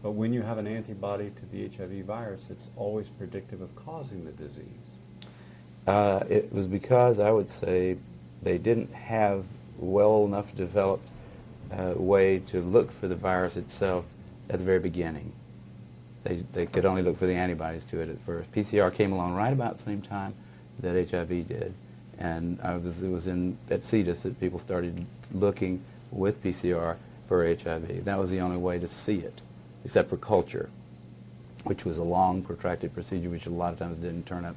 But when you have an antibody to the HIV virus, it's always predictive of causing the disease. It was because, I would say, they didn't have well enough developed way to look for the virus itself at the very beginning. They could only look for the antibodies to it at first. PCR came along right about the same time that HIV did. And it was at Cetus that people started looking with PCR for HIV. That was the only way to see it, except for culture, which was a long, protracted procedure, which a lot of times didn't turn up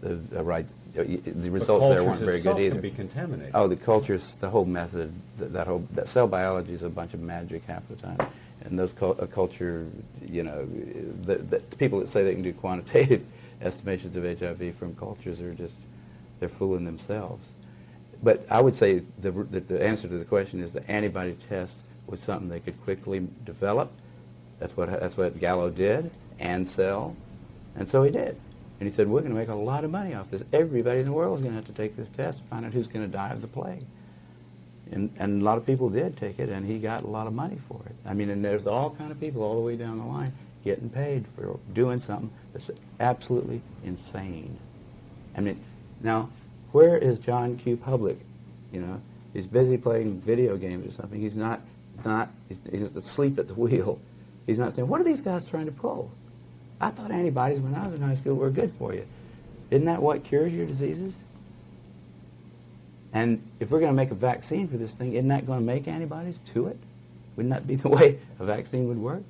the right. The results there weren't very good either. Can be contaminated. Oh, the cultures, the whole method, that cell biology is a bunch of magic half the time. And those culture, the people that say they can do quantitative estimations of HIV from cultures are just, they're fooling themselves. But I would say the answer to the question is the antibody test was something they could quickly develop. That's what Gallo did, and sell, and so he did. And he said, we're going to make a lot of money off this. Everybody in the world is going to have to take this test to find out who's going to die of the plague. And a lot of people did take it, and he got a lot of money for it. I mean, and there's all kind of people all the way down the line getting paid for doing something that's absolutely insane. I mean, now, where is John Q. Public? He's busy playing video games or something. He's asleep at the wheel. He's not saying, what are these guys trying to pull? I thought antibodies when I was in high school were good for you. Isn't that what cures your diseases? And if we're going to make a vaccine for this thing, isn't that going to make antibodies to it? Wouldn't that be the way a vaccine would work?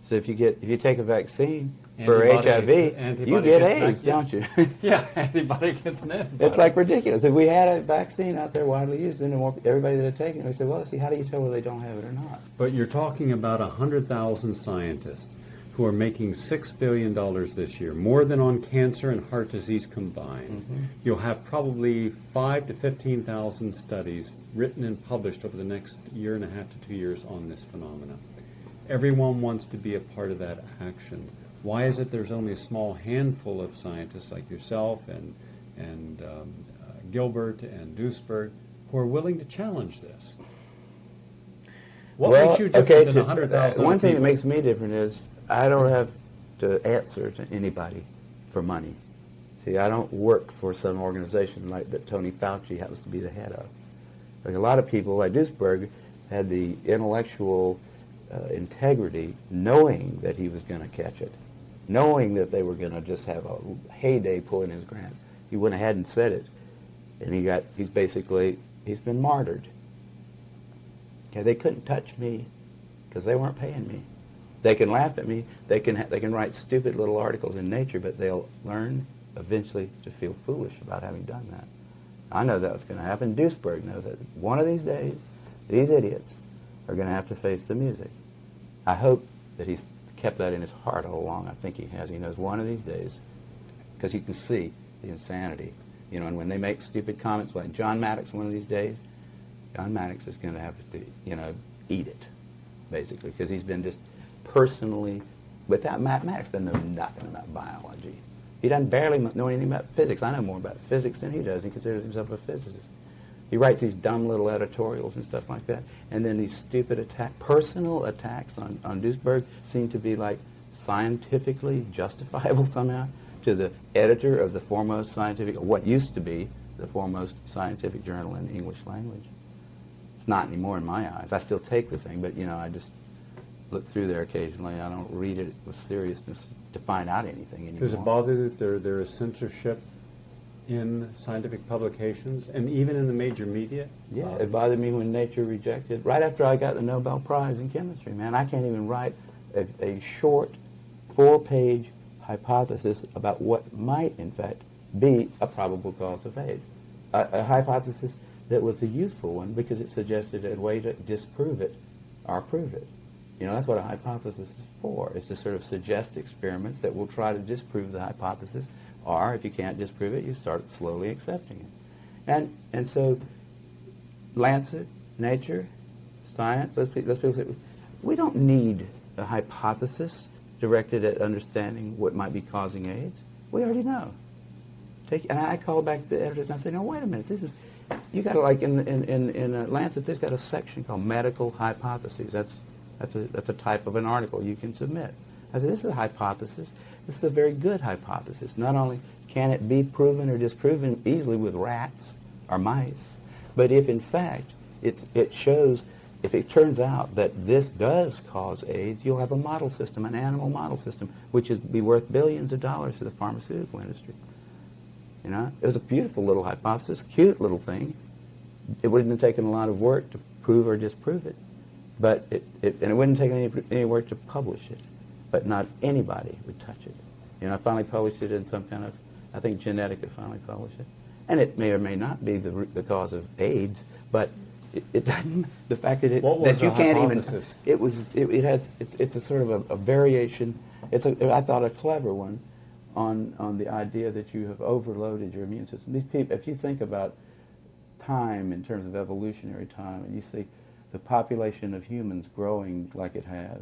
So if you take a vaccine for HIV, you get AIDS, don't you? Yeah, antibody gets an antibody. It's like ridiculous. If we had a vaccine out there widely used, then everybody that had taken it, we said, well, let's see, how do you tell whether they don't have it or not? But you're talking about 100,000 scientists who are making $6 billion this year, more than on cancer and heart disease combined. Mm-hmm. You'll have probably 5,000 to 15,000 studies written and published over the next year and a half to 2 years on this phenomenon. Everyone wants to be a part of that action. Why is it there's only a small handful of scientists like yourself and Gilbert and Duisberg who are willing to challenge this? What makes you different than 100,000 One thing people? that makes me different is I don't have to answer to anybody for money. See, I don't work for some organization like that Tony Fauci happens to be the head of. Like a lot of people like Duisberg had the intellectual integrity knowing that he was going to catch it, knowing that they were going to just have a heyday pulling his grant. He went ahead and said it, and he's been martyred. Okay, they couldn't touch me because they weren't paying me. They can laugh at me. They can write stupid little articles in Nature, but they'll learn eventually to feel foolish about having done that. I know that's going to happen. Duisberg knows that one of these days, these idiots are going to have to face the music. I hope that he's kept that in his heart all along. I think he has. He knows one of these days, because you can see the insanity. You know, and when they make stupid comments like John Maddox one of these days, John Maddox is going to have to, eat it, basically, because he's been just personally, without Maddox doesn't know nothing about biology. He doesn't barely know anything about physics. I know more about physics than he does. He considers himself a physicist. He writes these dumb little editorials and stuff like that, and then these stupid personal attacks on Duisberg seem to be like scientifically justifiable somehow to the editor of the foremost scientific, or what used to be the foremost scientific journal in the English language. It's not anymore in my eyes. I still take the thing, but I just look through there occasionally. I don't read it with seriousness to find out anything anymore. Does it bother you that there is censorship in scientific publications and even in the major media? Yeah, it bothered me when Nature rejected. Right after I got the Nobel Prize in chemistry, man, I can't even write a short 4-page hypothesis about what might, in fact, be a probable cause of AIDS. A hypothesis that was a useful one because it suggested a way to disprove it or prove it. That's what a hypothesis is for. It's to sort of suggest experiments that will try to disprove the hypothesis, or if you can't disprove it, you start slowly accepting it. And so Lancet, Nature, Science, those people say, we don't need a hypothesis directed at understanding what might be causing AIDS. We already know. And I call back the editors and I say, no, wait a minute, you got to, like in Lancet, there's got a section called medical hypotheses. That's a type of an article you can submit. I said, this is a hypothesis. This is a very good hypothesis. Not only can it be proven or disproven easily with rats or mice, but if in fact it shows, if it turns out that this does cause AIDS, you'll have a model system, an animal model system, which would be worth billions of dollars to the pharmaceutical industry. It was a beautiful little hypothesis, cute little thing. It wouldn't have taken a lot of work to prove or disprove it. But it wouldn't take any work to publish it. But not anybody would touch it. I finally published it in some kind of, I think Genetica finally published it. And it may or may not be the cause of AIDS, but it doesn't, the fact that you can't hypothesis? It's a sort of a variation, I thought a clever one on the idea that you have overloaded your immune system. These people, if you think about time in terms of evolutionary time, and you see the population of humans growing like it has,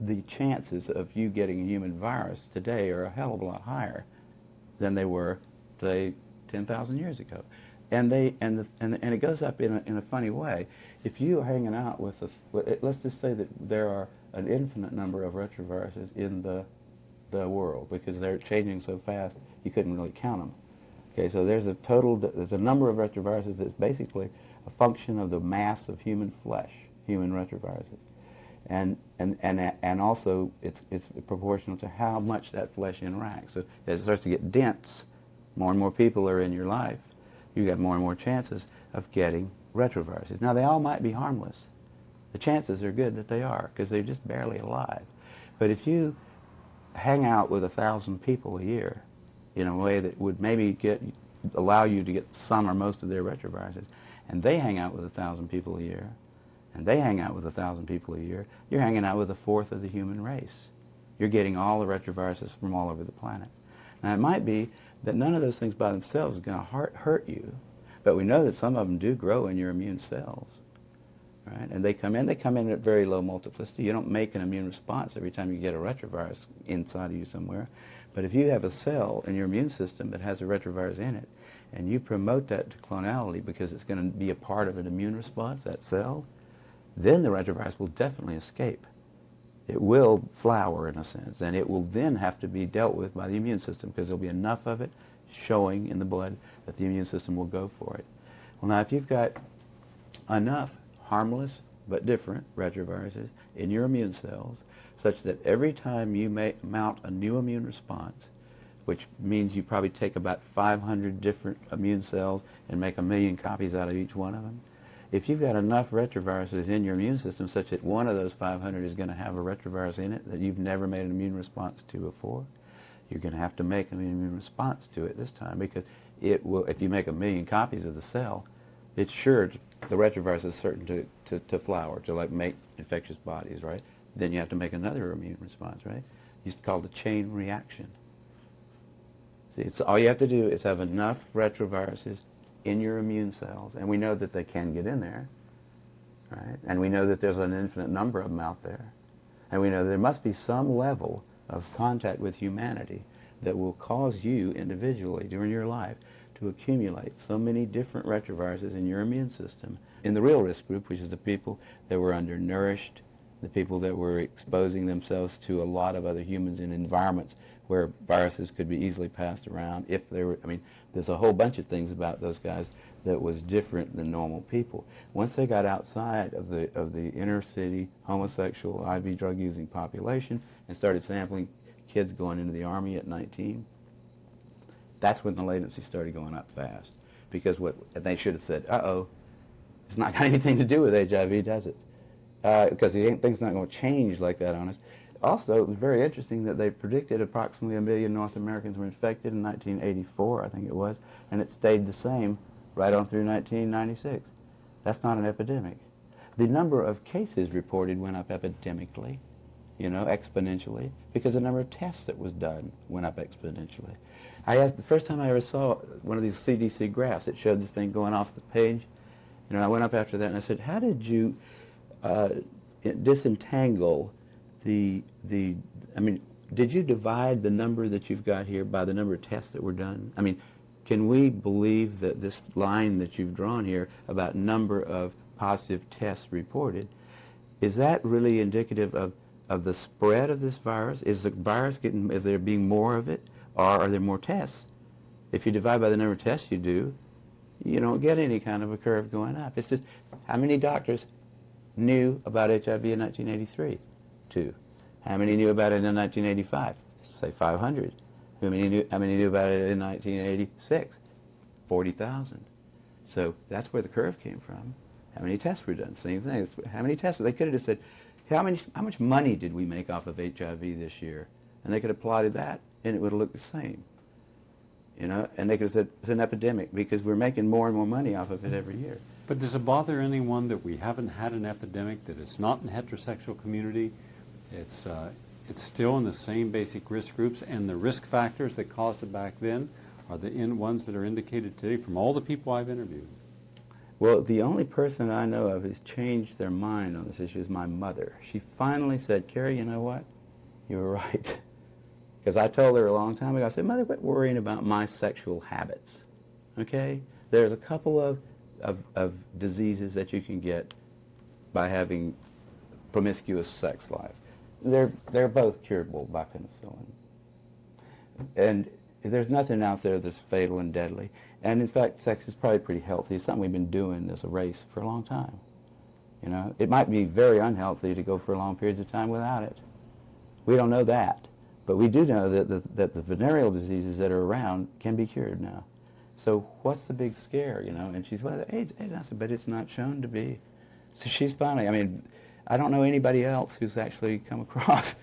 the chances of you getting a human virus today are a hell of a lot higher than they were, say, 10,000 years ago. And it goes up in a funny way. If you are hanging out with let's just say that there are an infinite number of retroviruses in the world because they're changing so fast you couldn't really count them. Okay, so there's a number of retroviruses that's basically a function of the mass of human flesh, human retroviruses, and also it's proportional to how much that flesh interacts. So as it starts to get dense, more and more people are in your life, you get more and more chances of getting retroviruses. Now they all might be harmless. The chances are good that they are because they're just barely alive. But if you hang out with 1,000 people a year in a way that would maybe allow you to get some or most of their retroviruses, and they hang out with 1,000 people a year, and they hang out with 1,000 people a year, you're hanging out with a fourth of the human race. You're getting all the retroviruses from all over the planet. Now it might be that none of those things by themselves is going to hurt you, but we know that some of them do grow in your immune cells. Right? And they come in at very low multiplicity. You don't make an immune response every time you get a retrovirus inside of you somewhere. But if you have a cell in your immune system that has a retrovirus in it, and you promote that to clonality because it's going to be a part of an immune response, that cell, then the retrovirus will definitely escape. It will flower in a sense, and it will then have to be dealt with by the immune system because there'll be enough of it showing in the blood that the immune system will go for it. Well, now if you've got enough harmless but different retroviruses in your immune cells such that every time you mount a new immune response, which means you probably take about 500 different immune cells and make 1 million copies out of each one of them, if you've got enough retroviruses in your immune system such that one of those 500 is going to have a retrovirus in it that you've never made an immune response to before, you're going to have to make an immune response to it this time because it will. If you make 1 million copies of the cell, it's sure the retrovirus is certain to flower, to like make infectious bodies, right? Then you have to make another immune response, right? It's called a chain reaction. See, it's all you have to do is have enough retroviruses in your immune cells, and we know that they can get in there, right? And we know that there's an infinite number of them out there. And we know there must be some level of contact with humanity that will cause you individually during your life to accumulate so many different retroviruses in your immune system. In the real risk group, which is the people that were undernourished, the people that were exposing themselves to a lot of other humans in environments where viruses could be easily passed around, if they were, I mean, there's a whole bunch of things about those guys that was different than normal people. Once they got outside of the inner city homosexual IV drug using population and started sampling kids going into the Army at 19, that's when the latency started going up fast. Because they should have said, uh-oh, it's not got anything to do with HIV, does it? Because thing's not going to change like that on us. Also, it was very interesting that they predicted approximately 1 million North Americans were infected in 1984, I think it was, and it stayed the same right on through 1996. That's not an epidemic. The number of cases reported went up epidemically, exponentially, because the number of tests that was done went up exponentially. I asked, the first time I ever saw one of these CDC graphs, it showed this thing going off the page. I went up after that and I said, how did you disentangle did you divide the number that you've got here by the number of tests that were done? I mean, can we believe that this line that you've drawn here about number of positive tests reported, is that really indicative of the spread of this virus? Is the virus is there being more of it, or are there more tests? If you divide by the number of tests you do, you don't get any kind of a curve going up. It's just, how many doctors knew about HIV in 1983? 2. How many knew about it in 1985? Say 500. How many knew about it in 1986? 40,000. So that's where the curve came from. How many tests were done? Same thing. How many tests? They could have just said, how much money did we make off of HIV this year? And they could have plotted that, and it would have looked the same. And they could have said, it's an epidemic because we're making more and more money off of it every year. But does it bother anyone that we haven't had an epidemic, that it's not in the heterosexual community? It's still in the same basic risk groups, and the risk factors that caused it back then are the ones that are indicated today from all the people I've interviewed. Well, the only person I know of who's changed their mind on this issue is my mother. She finally said, Kary, you know what? You were right. Because I told her a long time ago, I said, Mother, quit worrying about my sexual habits. Okay? There's a couple of diseases that you can get by having promiscuous sex life. They're both curable by penicillin. And there's nothing out there that's fatal and deadly. And in fact, sex is probably pretty healthy. It's something we've been doing as a race for a long time. It might be very unhealthy to go for long periods of time without it. We don't know that. But we do know that the venereal diseases that are around can be cured now. So what's the big scare, And she's, well, AIDS, I said, but it's not shown to be. So she's finally, I don't know anybody else who's actually come across.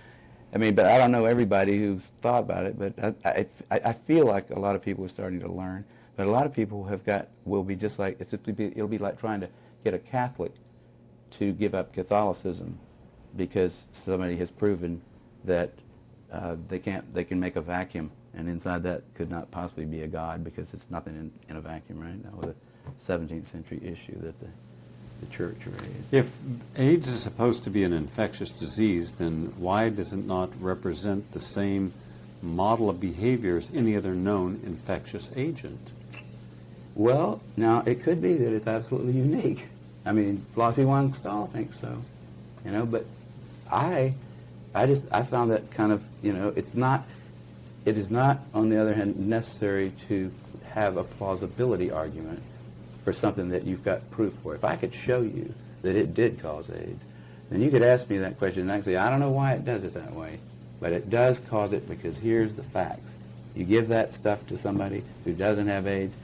But I don't know everybody who's thought about it. But I feel like a lot of people are starting to learn. But a lot of people will be just like, it'll be like trying to get a Catholic to give up Catholicism because somebody has proven that they can make a vacuum, and inside that could not possibly be a God because it's nothing in a vacuum, right? That was a 17th century issue that the church raised. If AIDS is supposed to be an infectious disease, then why does it not represent the same model of behavior as any other known infectious agent? Well, now, it could be that it's absolutely unique. Flossie Wong-Stahl thinks so. But I I found that kind of, you know, it is not, on the other hand, necessary to have a plausibility argument for something that you've got proof for. If I could show you that it did cause AIDS, then you could ask me that question and I could say, I don't know why it does it that way, but it does cause it because here's the facts. You give that stuff to somebody who doesn't have AIDS,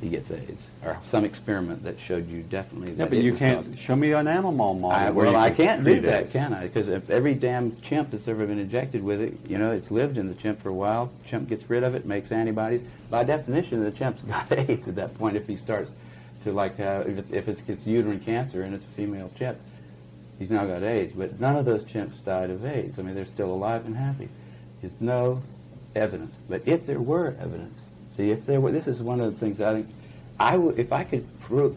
he gets AIDS. Or some experiment that showed you definitely that. Yeah, but you can't show me an animal model. Well, I can't do that, can I? Because if every damn chimp that's ever been injected with it, you know, it's lived in the chimp for a while. Chimp gets rid of it, makes antibodies. By definition, the chimp's got AIDS at that point if he starts to, like, if it gets uterine cancer and it's a female chimp, he's now got AIDS. But none of those chimps died of AIDS. I mean, they're still alive and happy. There's no evidence. But if there were evidence, see, if there were, this is one of the things I think, if I could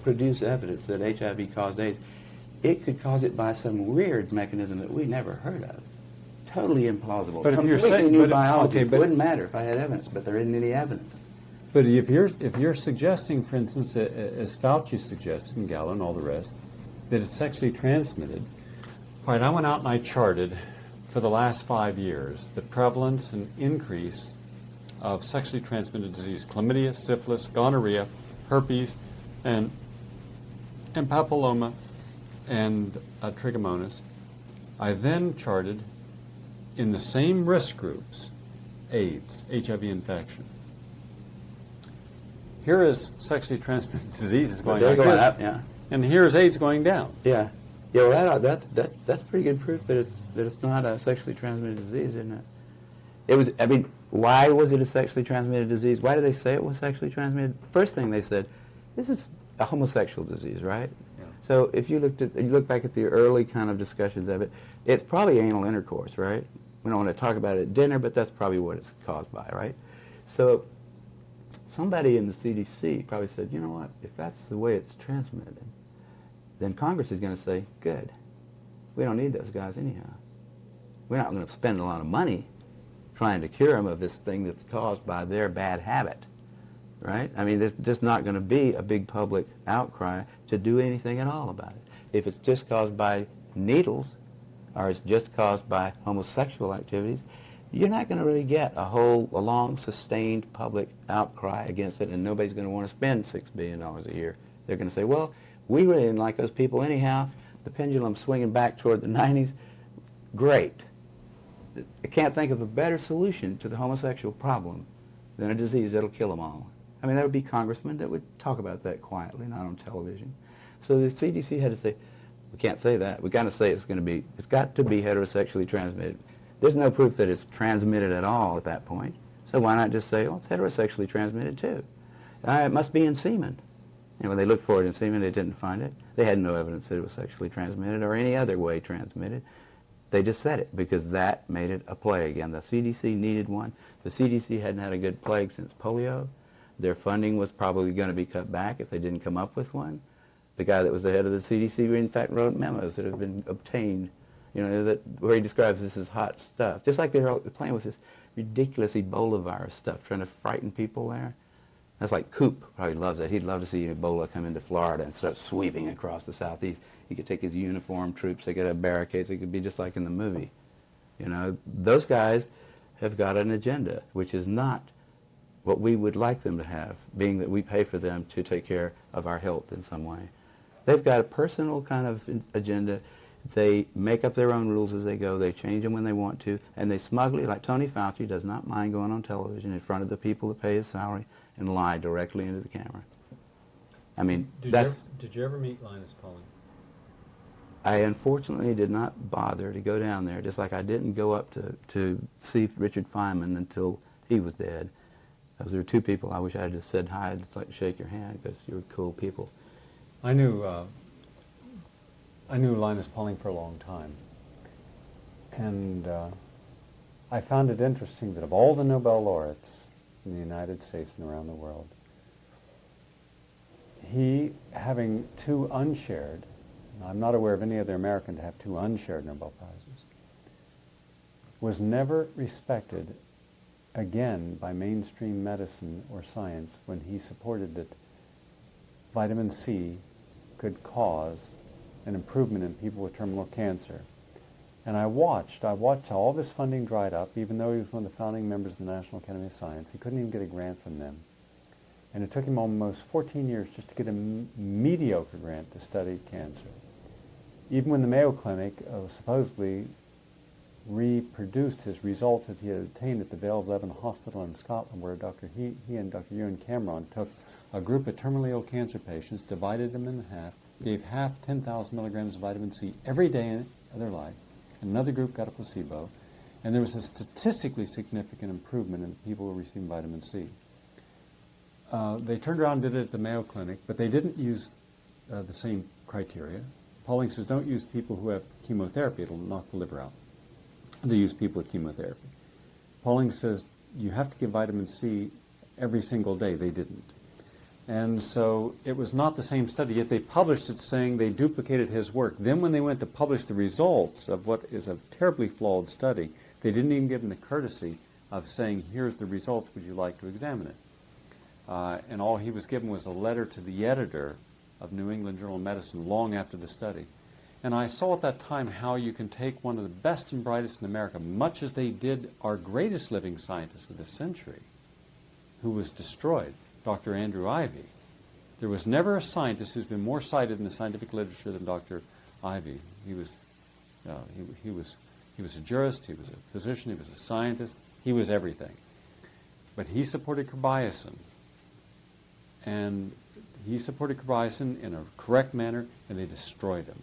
produce evidence that HIV caused AIDS, it could cause it by some weird mechanism that we never heard of. Totally implausible. But if you're Completely saying, new biology, okay, it wouldn't matter if I had evidence, but there isn't any evidence. But if you're suggesting, for instance, as Fauci suggested, and Gallo and all the rest, that it's sexually transmitted, right? I went out and I charted for the last 5 years the prevalence and increase of sexually transmitted disease: chlamydia, syphilis, gonorrhea, herpes, and papilloma, and trichomonas. I then charted in the same risk groups AIDS, HIV infection. Here is sexually transmitted diseases going like this, up, yeah. and here's AIDS going down. Yeah, yeah. Well, that's pretty good proof that it's not a sexually transmitted disease, isn't it? It was. I mean, why was it a sexually transmitted disease? Why did they say it was sexually transmitted? First thing they said, this is a homosexual disease, right? Yeah. So if you look back at the early kind of discussions of it, it's probably anal intercourse, right? We don't want to talk about it at dinner, but that's probably what it's caused by, right? So somebody in the CDC probably said, you know what, if that's the way it's transmitted, then Congress is going to say, good, we don't need those guys anyhow. We're not going to spend a lot of money trying to cure them of this thing that's caused by their bad habit, right? I mean, there's just not going to be a big public outcry to do anything at all about it. If it's just caused by needles, or it's just caused by homosexual activities, you're not going to really get a long, sustained public outcry against it, and nobody's going to want to spend $6 billion a year. They're going to say, well, we really didn't like those people anyhow. The pendulum's swinging back toward the 90s. Great. I can't think of a better solution to the homosexual problem than a disease that'll kill them all. I mean, there would be congressmen that would talk about that quietly, not on television. So the CDC had to say, we can't say that. We've got to say it's got to be heterosexually transmitted. There's no proof that it's transmitted at all at that point. So why not just say, oh, it's heterosexually transmitted too? It must be in semen. And when they looked for it in semen, they didn't find it. They had no evidence that it was sexually transmitted or any other way transmitted. They just said it because that made it a plague. And the CDC needed one. The CDC hadn't had a good plague since polio. Their funding was probably going to be cut back if they didn't come up with one. The guy that was the head of the CDC, in fact, wrote memos that have been obtained, where he describes this as hot stuff. Just like they're playing with this ridiculous Ebola virus stuff, trying to frighten people there. That's like Coop probably loves that. He'd love to see Ebola come into Florida and start sweeping across the southeast. He could take his uniformed troops. They could have barricades. It could be just like in the movie. Those guys have got an agenda, which is not what we would like them to have, being that we pay for them to take care of our health in some way. They've got a personal kind of agenda. They make up their own rules as they go. They change them when they want to. And they smugly, like Tony Fauci, does not mind going on television in front of the people that pay his salary and lie directly into the camera. I mean, Did you ever meet Linus Pauling? I unfortunately did not bother to go down there, just like I didn't go up to see Richard Feynman until he was dead. Those are two people I wish I had just said hi. I'd just like to shake your hand because you're cool people. I knew Linus Pauling for a long time, and I found it interesting that of all the Nobel laureates in the United States and around the world, he, having two unshared, I'm not aware of any other American to have two unshared Nobel Prizes, was never respected again by mainstream medicine or science when he supported that vitamin C could cause an improvement in people with terminal cancer. And I watched how all this funding dried up, even though he was one of the founding members of the National Academy of Science. He couldn't even get a grant from them. And it took him almost 14 years just to get a mediocre grant to study cancer. Even when the Mayo Clinic supposedly reproduced his results that he had obtained at the Vale of Leven Hospital in Scotland, where he and Dr. Ewan Cameron took a group of terminally ill cancer patients, divided them in half, gave half 10,000 milligrams of vitamin C every day of their life. Another group got a placebo, and there was a statistically significant improvement in people who were receiving vitamin C. They turned around and did it at the Mayo Clinic, but they didn't use the same criteria. Pauling says don't use people who have chemotherapy, it'll knock the liver out. They use people with chemotherapy. Pauling says you have to give vitamin C every single day. They didn't. And so it was not the same study, yet they published it saying they duplicated his work. Then when they went to publish the results of what is a terribly flawed study, they didn't even give them the courtesy of saying, here's the results, would you like to examine it? And all he was given was a letter to the editor of New England Journal of Medicine long after the study. And I saw at that time how you can take one of the best and brightest in America, much as they did our greatest living scientist of the century, who was destroyed, Dr. Andrew Ivy. There was never a scientist who's been more cited in the scientific literature than Dr. Ivy. He was a jurist, he was a physician, he was a scientist, he was everything. But he supported carbamazepine, and he supported carbamazepine in a correct manner, and they destroyed him.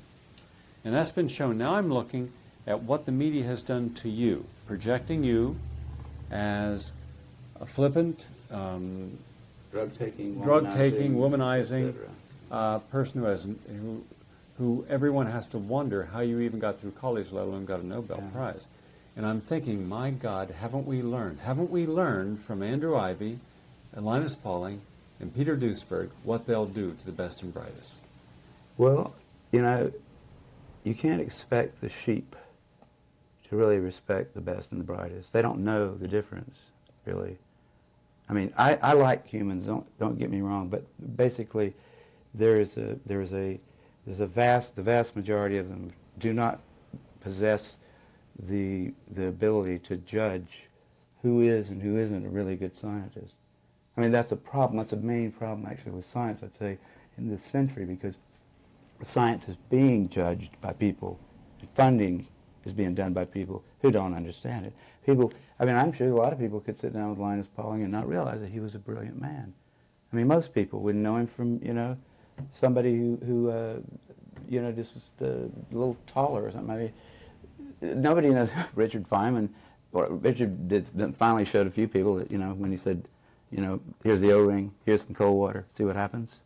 And that's been shown. Now I'm looking at what the media has done to you, projecting you as a flippant, drug-taking, womanizing person who everyone has to wonder how you even got through college, let alone got a Nobel Prize. And I'm thinking, my God, haven't we learned? Haven't we learned from Andrew Ivy and Linus Pauling and Peter Duesberg what they'll do to the best and brightest? Well, you can't expect the sheep to really respect the best and the brightest. They don't know the difference, really. I mean, I like humans. Don't get me wrong, but basically, the vast majority of them do not possess the ability to judge who is and who isn't a really good scientist. I mean, that's a problem. That's a main problem, actually, with science, I'd say, in this century, because science is being judged by people, and funding is being done by people who don't understand it. I'm sure a lot of people could sit down with Linus Pauling and not realize that he was a brilliant man. I mean, most people wouldn't know him from, somebody who just was a little taller or something. I mean, nobody knows Richard Feynman. Or Richard finally showed a few people that, when he said, here's the O-ring, here's some cold water, see what happens.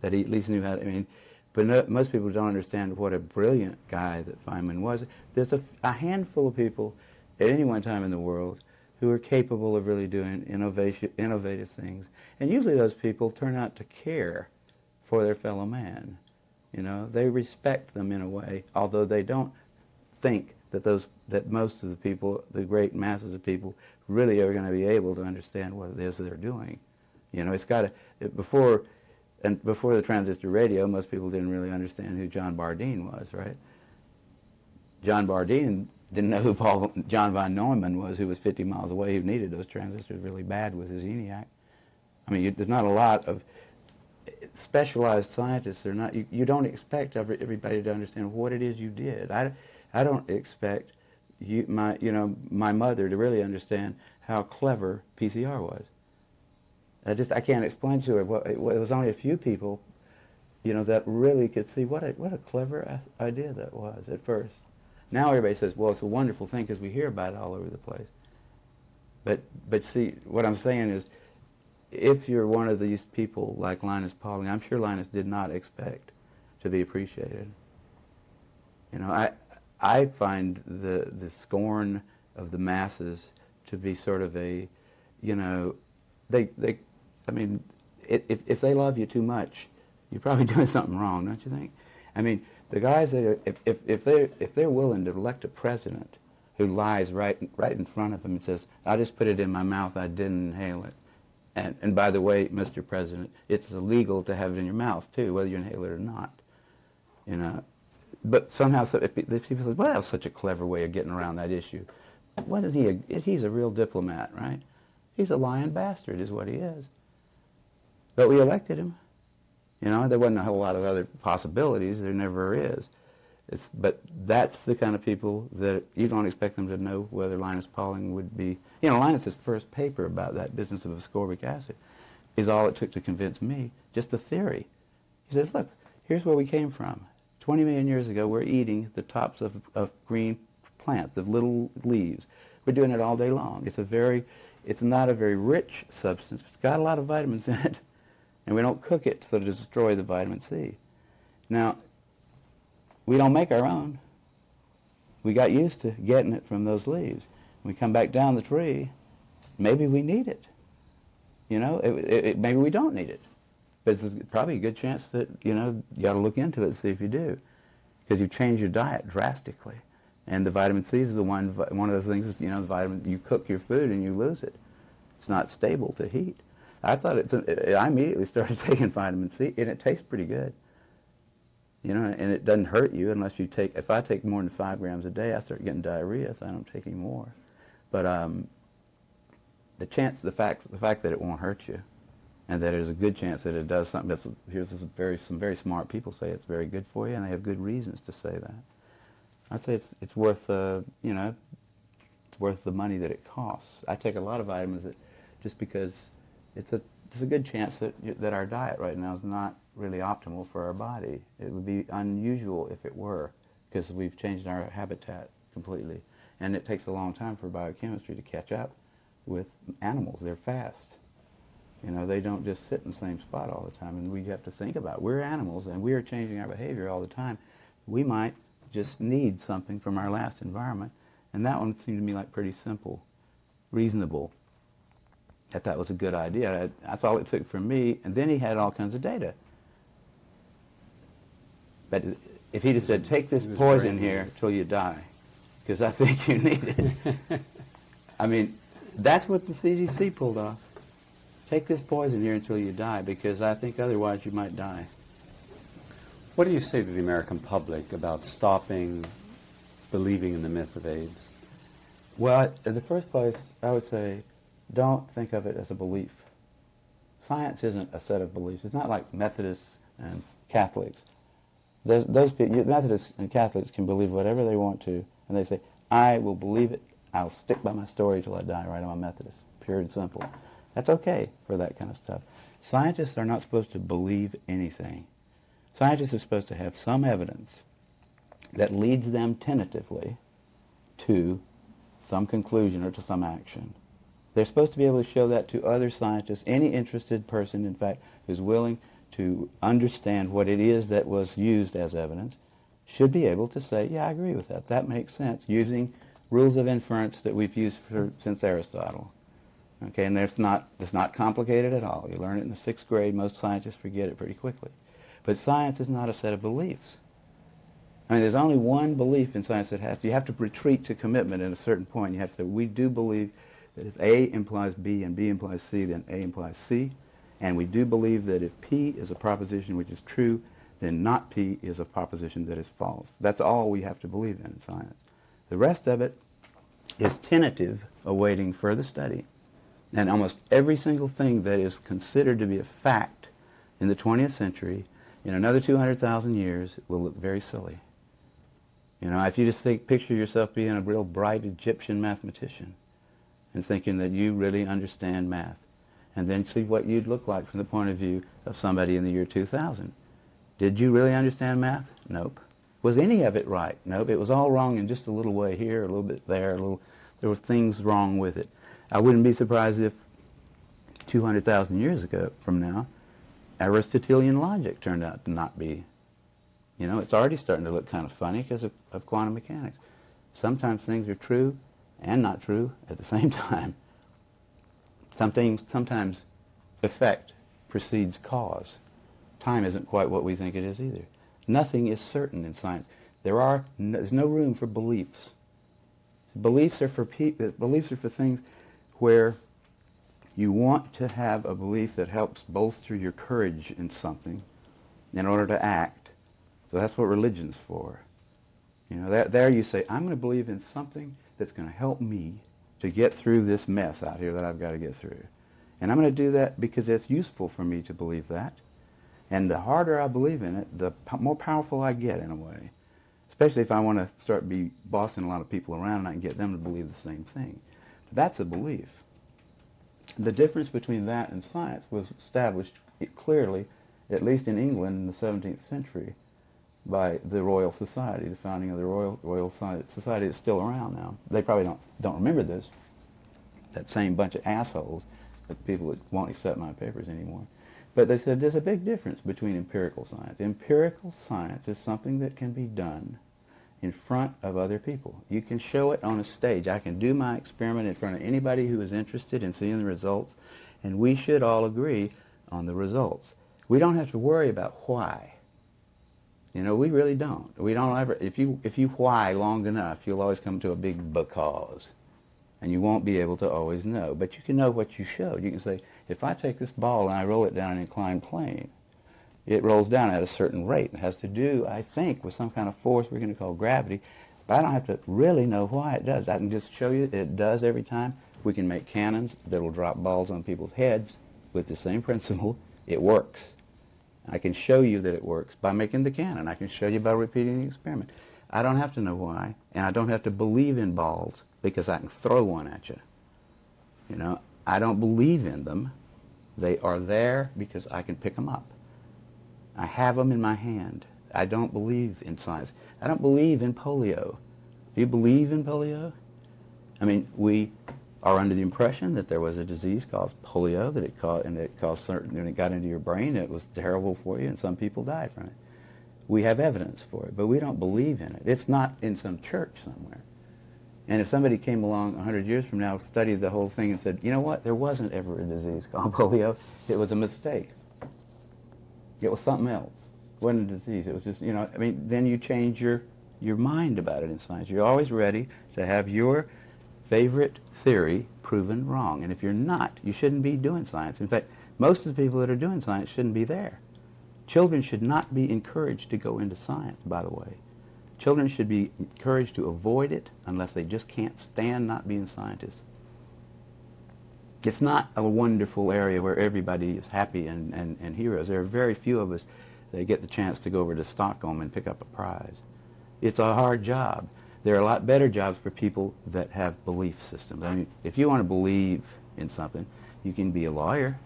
That he at least knew how to, but most people don't understand what a brilliant guy that Feynman was. There's a handful of people at any one time in the world who are capable of really doing innovative things. And usually those people turn out to care for their fellow man. They respect them in a way, although they don't think that most of the people, the great masses of people, really are going to be able to understand what it is they're doing. It's got to, before the transistor radio, most people didn't really understand who John Bardeen was, right? John Bardeen didn't know who John von Neumann was, who was 50 miles away, who needed those transistors really bad with his ENIAC. I mean, there's not a lot of specialized scientists. You don't expect everybody to understand what it is you did. I don't expect my mother to really understand how clever PCR was. I can't explain to her. It was only a few people, that really could see what a clever idea that was at first. Now everybody says, well, it's a wonderful thing because we hear about it all over the place. But see, what I'm saying is, if you're one of these people like Linus Pauling, I'm sure Linus did not expect to be appreciated. I find the scorn of the masses to be sort of a, if they love you too much, you're probably doing something wrong, don't you think? I mean, the guys that if they're willing to elect a president who lies right in front of them and says, "I just put it in my mouth, I didn't inhale it," and by the way, Mr. President, it's illegal to have it in your mouth too, whether you inhale it or not. but somehow people say, well, that's such a clever way of getting around that issue. What is he? He's a real diplomat, right? He's a lying bastard is what he is. But we elected him. You know, there wasn't a whole lot of other possibilities. There never is. But that's the kind of people that you don't expect them to know whether Linus Pauling would be. You know, Linus's first paper about that business of ascorbic acid is all it took to convince me, just the theory. He says, look, here's where we came from. 20 million years ago, we're eating the tops of green plants, the little leaves. We're doing it all day long. It's not a very rich substance, but it's got a lot of vitamins in it. And we don't cook it so to destroy the vitamin C. Now, we don't make our own. We got used to getting it from those leaves. When we come back down the tree, maybe we need it. You know, maybe we don't need it. But it's probably a good chance that, you know, you ought to look into it and see if you do. Because you change your diet drastically. And the vitamin C is one of those things, you know, the vitamin, you cook your food and you lose it. It's not stable to heat. I immediately started taking vitamin C, and it tastes pretty good. You know, and it doesn't hurt you unless you take, if I take more than 5 grams a day, I start getting diarrhea, so I don't take any more. But the fact that it won't hurt you, and that there's a good chance that it does something some very smart people say it's very good for you, and they have good reasons to say that. I'd say it's worth you know, it's worth the money that it costs. I take a lot of vitamins just because there's a good chance that our diet right now is not really optimal for our body. It would be unusual if it were, because we've changed our habitat completely, and it takes a long time for biochemistry to catch up with animals. They're fast. You know, they don't just sit in the same spot all the time, and we have to think about it. We're animals, and we are changing our behavior all the time. We might just need something from our last environment, and that one seemed to me like pretty simple, reasonable. That was a good idea. That's all it took for me, and then he had all kinds of data. But if he just said, take this poison here till you die, because I think you need it. I mean, that's what the CDC pulled off. Take this poison here until you die, because I think otherwise you might die. What do you say to the American public about stopping believing in the myth of AIDS? Well, in the first place, I would say, don't think of it as a belief. Science isn't a set of beliefs. It's not like Methodists and Catholics. Those people, Methodists and Catholics can believe whatever they want to, and they say, I will believe it. I'll stick by my story till I die, right? I'm a Methodist, pure and simple. That's okay for that kind of stuff. Scientists are not supposed to believe anything. Scientists are supposed to have some evidence that leads them tentatively to some conclusion or to some action. They're supposed to be able to show that to other scientists. Any interested person, in fact, who's willing to understand what it is that was used as evidence should be able to say, yeah, I agree with that. That makes sense, using rules of inference that we've used since Aristotle. Okay, and it's not complicated at all. You learn it in the 6th grade. Most scientists forget it pretty quickly. But science is not a set of beliefs. I mean, there's only one belief in science you have to retreat to commitment at a certain point. You have to say, we do believe that if A implies B and B implies C, then A implies C. And we do believe that if P is a proposition which is true, then not P is a proposition that is false. That's all we have to believe in science. The rest of it is tentative, awaiting further study. And almost every single thing that is considered to be a fact in the 20th century, in another 200,000 years, will look very silly. You know, if you just picture yourself being a real bright Egyptian mathematician and thinking that you really understand math, and then see what you'd look like from the point of view of somebody in the year 2000. Did you really understand math? Nope. Was any of it right? Nope. It was all wrong in just a little way here, a little bit there, there were things wrong with it. I wouldn't be surprised if 200,000 years ago from now, Aristotelian logic turned out to not be. You know, it's already starting to look kind of funny because of quantum mechanics. Sometimes things are true and not true at the same time. Sometimes effect precedes cause. Time isn't quite what we think it is either. Nothing is certain in science. There's no room for beliefs. Beliefs are for things where you want to have a belief that helps bolster your courage in something in order to act. So that's what religion's for. You know, there you say, I'm going to believe in something that's going to help me to get through this mess out here that I've got to get through. And I'm going to do that because it's useful for me to believe that. And the harder I believe in it, the more powerful I get in a way. Especially if I want to start bossing a lot of people around and I can get them to believe the same thing. But that's a belief. The difference between that and science was established clearly, at least in England in the 17th century, by the Royal Society, the founding of the Royal Society that's still around now. They probably don't remember this, that same bunch of assholes, the people that won't accept my papers anymore. But they said there's a big difference between empirical science. Empirical science is something that can be done in front of other people. You can show it on a stage. I can do my experiment in front of anybody who is interested in seeing the results, and we should all agree on the results. We don't have to worry about why. You know, we really don't. We don't ever, if you why long enough, you'll always come to a big because. And you won't be able to always know. But you can know what you showed. You can say, if I take this ball and I roll it down an inclined plane, it rolls down at a certain rate. It has to do, I think, with some kind of force we're going to call gravity. But I don't have to really know why it does. I can just show you that it does every time. We can make cannons that will drop balls on people's heads with the same principle. It works. I can show you that it works by making the cannon. I can show you by repeating the experiment. I don't have to know why, and I don't have to believe in balls because I can throw one at you. You know, I don't believe in them. They are there because I can pick them up. I have them in my hand. I don't believe in science. I don't believe in polio. Do you believe in polio? I mean, we are under the impression that there was a disease called polio, that it caused certain, and it got into your brain, it was terrible for you, and some people died from it. We have evidence for it, but we don't believe in it. It's not in some church somewhere. And if somebody came along 100 years from now, studied the whole thing and said, you know what, there wasn't ever a disease called polio, it was a mistake. It was something else. It wasn't a disease. It was just, you know, I mean, then you change your mind about it in science. You're always ready to have your favorite theory proven wrong. And if you're not, you shouldn't be doing science. In fact, most of the people that are doing science shouldn't be there. Children should not be encouraged to go into science, by the way. Children should be encouraged to avoid it unless they just can't stand not being scientists. It's not a wonderful area where everybody is happy and heroes. There are very few of us that get the chance to go over to Stockholm and pick up a prize. It's a hard job. There are a lot better jobs for people that have belief systems. I mean, if you want to believe in something, you can be a lawyer.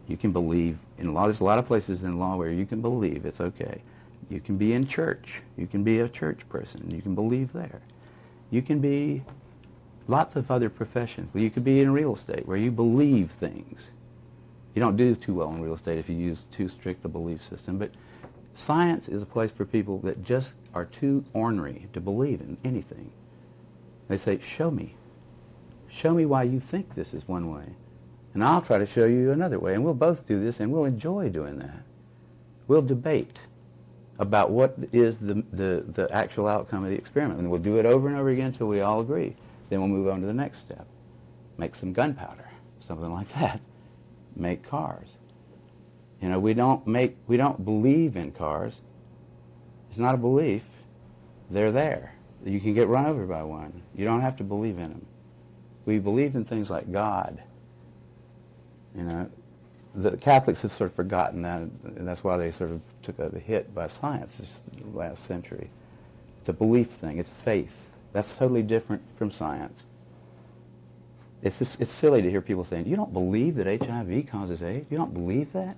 You can believe in law. There's a lot of places in law where you can believe. It's okay. You can be in church. You can be a church person. You can believe there. You can be lots of other professions. You could be in real estate where you believe things. You don't do too well in real estate if you use too strict a belief system. But science is a place for people that just are too ornery to believe in anything. They say, show me. Show me why you think this is one way. And I'll try to show you another way. And we'll both do this, and we'll enjoy doing that. We'll debate about what is the actual outcome of the experiment. And we'll do it over and over again until we all agree. Then we'll move on to the next step. Make some gunpowder, something like that. Make cars. You know, we don't believe in cars. It's not a belief. They're there. You can get run over by one. You don't have to believe in them. We believe in things like God. You know, the Catholics have sort of forgotten that, and that's why they sort of took a hit by science this last century. It's a belief thing. It's faith. That's totally different from science. It's silly to hear people saying, you don't believe that HIV causes AIDS? You don't believe that?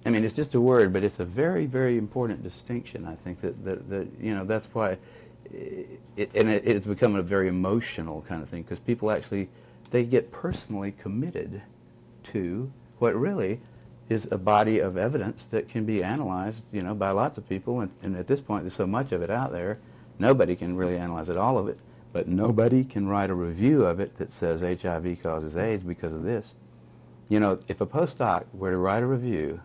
I mean, it's just a word, but it's a very, very important distinction. I think that you know, that's why it's become a very emotional kind of thing, because people actually, they get personally committed to what really is a body of evidence that can be analyzed, you know, by lots of people. And at this point, there's so much of it out there, nobody can really analyze it, all of it. But nobody can write a review of it that says HIV causes AIDS because of this. You know, if a postdoc were to write a review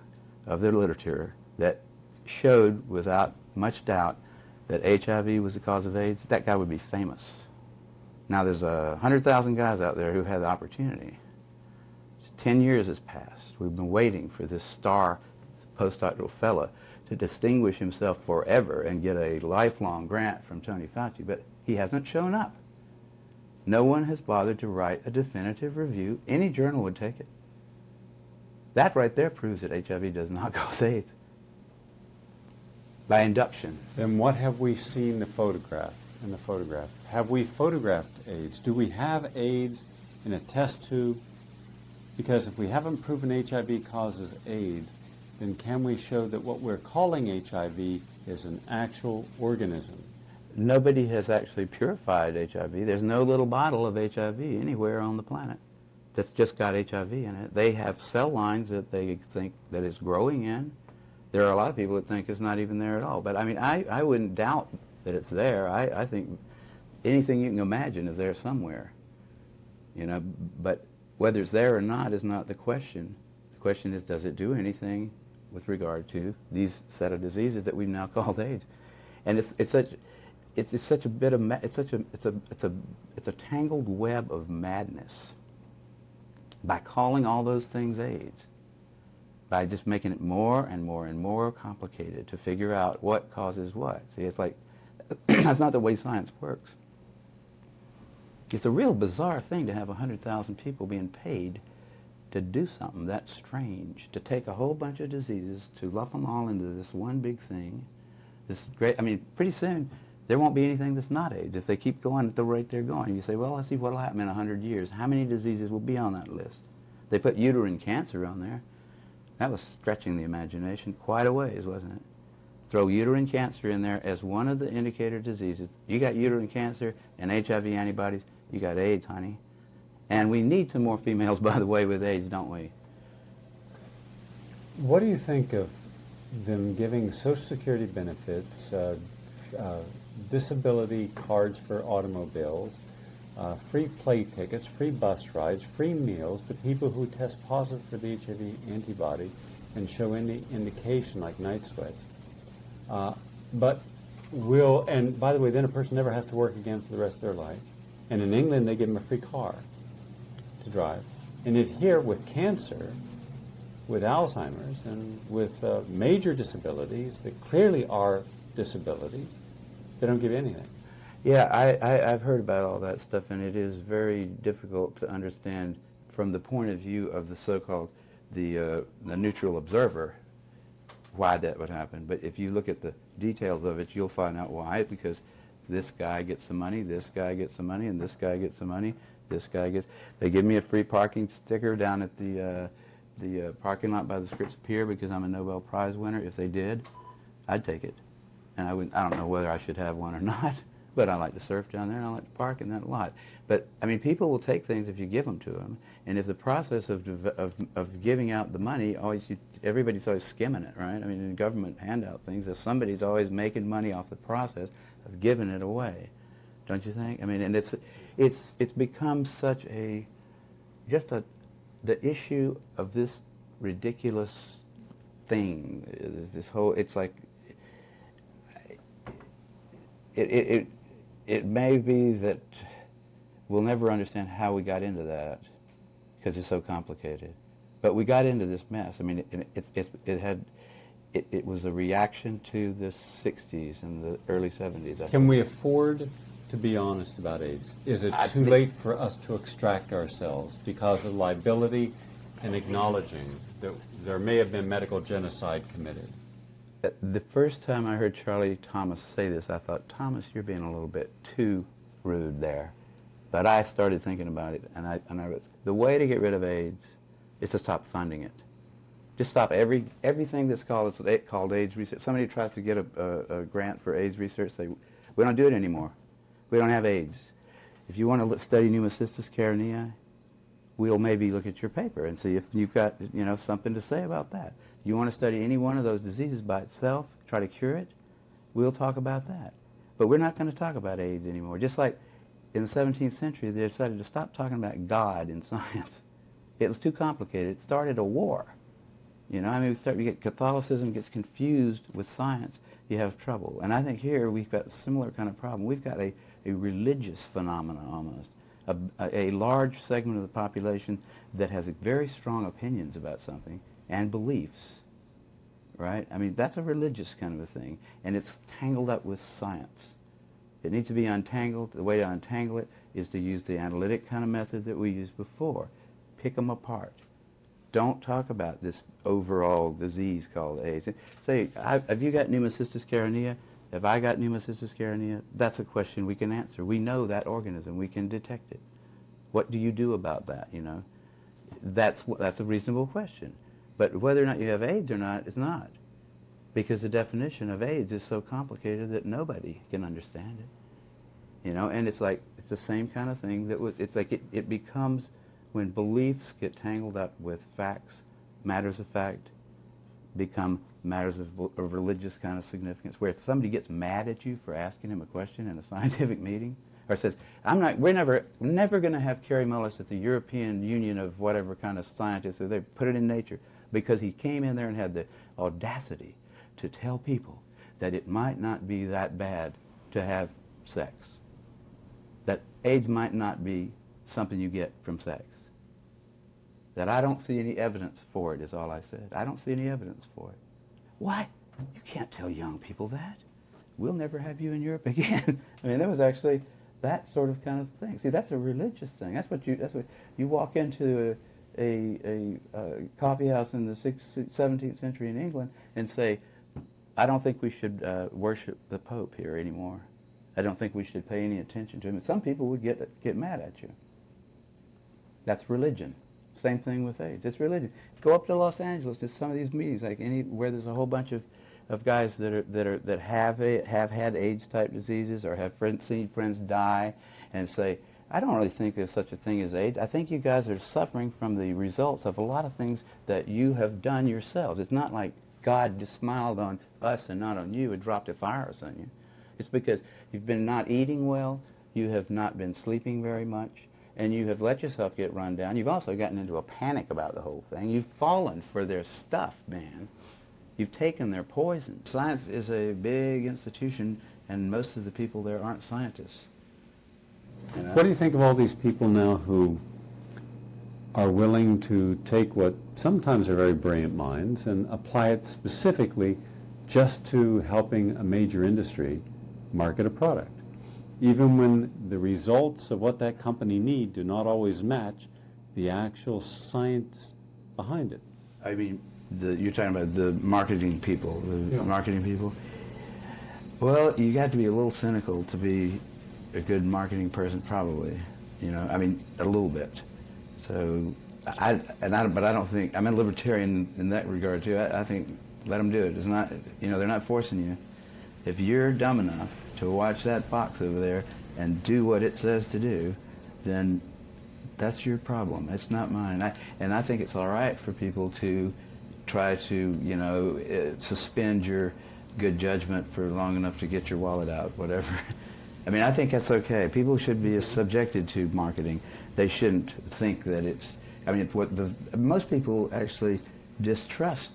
of their literature that showed without much doubt that HIV was the cause of AIDS, that guy would be famous. Now, there's 100,000 guys out there who had the opportunity. 10 years has passed. We've been waiting for this star postdoctoral fellow to distinguish himself forever and get a lifelong grant from Tony Fauci, but he hasn't shown up. No one has bothered to write a definitive review. Any journal would take it. That right there proves that HIV does not cause AIDS. By induction. Then what have we seen in the photograph? Have we photographed AIDS? Do we have AIDS in a test tube? Because if we haven't proven HIV causes AIDS, then can we show that what we're calling HIV is an actual organism? Nobody has actually purified HIV. There's no little bottle of HIV anywhere on the planet that's just got HIV in it. They have cell lines that they think that it's growing in. There are a lot of people that think it's not even there at all. But I mean, I wouldn't doubt that it's there. I think anything you can imagine is there somewhere. You know, but whether it's there or not is not the question. The question is, does it do anything with regard to these set of diseases that we've now called AIDS? And it's such a tangled web of madness. By calling all those things AIDS, by just making it more and more and more complicated to figure out what causes what. See, it's like, that's not the way science works. It's a real bizarre thing to have 100,000 people being paid to do something that strange, to take a whole bunch of diseases, to lump them all into this one big thing. This great, I mean, pretty soon, there won't be anything that's not AIDS. If they keep going at the rate they're going, you say, well, let's see what will happen in 100 years. How many diseases will be on that list? They put uterine cancer on there. That was stretching the imagination quite a ways, wasn't it? Throw uterine cancer in there as one of the indicator diseases. You got uterine cancer and HIV antibodies, you got AIDS, honey. And we need some more females, by the way, with AIDS, don't we? What do you think of them giving Social Security benefits, disability cards for automobiles, free plane tickets, free bus rides, free meals to people who test positive for the HIV antibody and show any indication like night sweats? And by the way, then a person never has to work again for the rest of their life. And in England, they give them a free car to drive. And yet here, with cancer, with Alzheimer's, and with major disabilities that clearly are disabilities, they don't give anything. Yeah, I've heard about all that stuff, and it is very difficult to understand from the point of view of the so-called the neutral observer why that would happen. But if you look at the details of it, you'll find out why. Because this guy gets some money, this guy gets some money, and this guy gets some money. This guy gets. They give me a free parking sticker down at the parking lot by the Scripps Pier because I'm a Nobel Prize winner. If they did, I'd take it, and I don't know whether I should have one or not. But I like to surf down there, and I like to park in that lot. But, I mean, people will take things if you give them to them. And if the process of giving out the money, everybody's always skimming it, right? I mean, in government handout things, if somebody's always making money off the process of giving it away, don't you think? I mean, and it's become such the issue of this ridiculous thing, this whole, it's like, it may be that we'll never understand how we got into that because it's so complicated. But we got into this mess. I mean, it was a reaction to the 60s and the early 70s. Can we afford to be honest about AIDS? Is it too late for us to extract ourselves because of liability and acknowledging that there may have been medical genocide committed? The first time I heard Charlie Thomas say this, I thought, Thomas, you're being a little bit too rude there. But I started thinking about it, and I was, the way to get rid of AIDS is to stop funding it. Just stop everything that's called AIDS research. Somebody tries to get a grant for AIDS research, say, we don't do it anymore. We don't have AIDS. If you want to study pneumocystis carinii, we'll maybe look at your paper and see if you've got something to say about that. You want to study any one of those diseases by itself, try to cure it, we'll talk about that. But we're not going to talk about AIDS anymore. Just like in the 17th century, they decided to stop talking about God in science. It was too complicated. It started a war. You get Catholicism gets confused with science, you have trouble. And I think here we've got a similar kind of problem. We've got a religious phenomenon almost. A large segment of the population that has very strong opinions about something and beliefs, right? I mean, that's a religious kind of a thing, and it's tangled up with science. It needs to be untangled. The way to untangle it is to use the analytic kind of method that we used before. Pick them apart. Don't talk about this overall disease called AIDS. Say, have you got pneumocystis carinea? Have I got pneumocystis carinea? That's a question we can answer. We know that organism. We can detect it. What do you do about that, you know? That's a reasonable question. But whether or not you have AIDS or not is not. Because the definition of AIDS is so complicated that nobody can understand it. You know, and it's like, it's the same kind of thing it's like it becomes, when beliefs get tangled up with facts, matters of fact become matters of religious kind of significance, where if somebody gets mad at you for asking him a question in a scientific meeting, or says, we're never going to have Kary Mullis at the European Union of whatever kind of scientists, or they put it in Nature, because he came in there and had the audacity to tell people that it might not be that bad to have sex. That AIDS might not be something you get from sex. That I don't see any evidence for it, is all I said. I don't see any evidence for it. Why? You can't tell young people that. We'll never have you in Europe again. I mean, there was actually that sort of kind of thing. See, that's a religious thing. That's what you walk into a coffee house in the 17th century in England and say, I don't think we should worship the Pope here anymore. I don't think we should pay any attention to him. Some people would get mad at you. That's religion. Same thing with AIDS. It's religion. Go up to Los Angeles to some of these meetings, like where there's a whole bunch of guys that have had AIDS type diseases or have seen friends die, and say, I don't really think there's such a thing as AIDS. I think you guys are suffering from the results of a lot of things that you have done yourselves. It's not like God just smiled on us and not on you and dropped a virus on you. It's because you've been not eating well, you have not been sleeping very much, and you have let yourself get run down. You've also gotten into a panic about the whole thing. You've fallen for their stuff, man. You've taken their poison. Science is a big institution, and most of the people there aren't scientists. You know? What do you think of all these people now who are willing to take what sometimes are very brilliant minds and apply it specifically just to helping a major industry market a product, even when the results of what that company need do not always match the actual science behind it? I mean, you're talking about the marketing people, marketing people. Well, you got to be a little cynical to be a good marketing person, probably. You know, I mean, a little bit. So, but I don't think, I'm a libertarian in that regard too. I think let them do it. It's not, you know, they're not forcing you. If you're dumb enough to watch that box over there and do what it says to do, then that's your problem. It's not mine. And I think it's all right for people to try to, you know, suspend your good judgment for long enough to get your wallet out, whatever. I mean, I think that's okay. People should be subjected to marketing. They shouldn't think that it's, I mean, most people actually distrust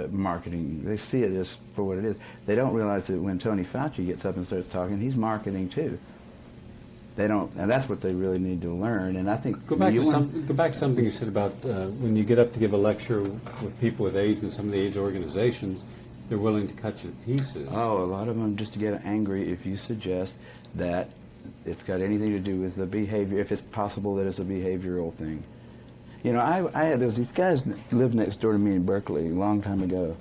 marketing. They see it as for what it is. They don't realize that when Tony Fauci gets up and starts talking, he's marketing too. They don't, and that's what they really need to learn. And I think go back to something you said about when you get up to give a lecture with people with AIDS and some of the AIDS organizations, they're willing to cut you to pieces. Oh, a lot of them just get angry if you suggest that it's got anything to do with the behavior, if it's possible that it's a behavioral thing. You know, there was these guys that lived next door to me in Berkeley a long time ago,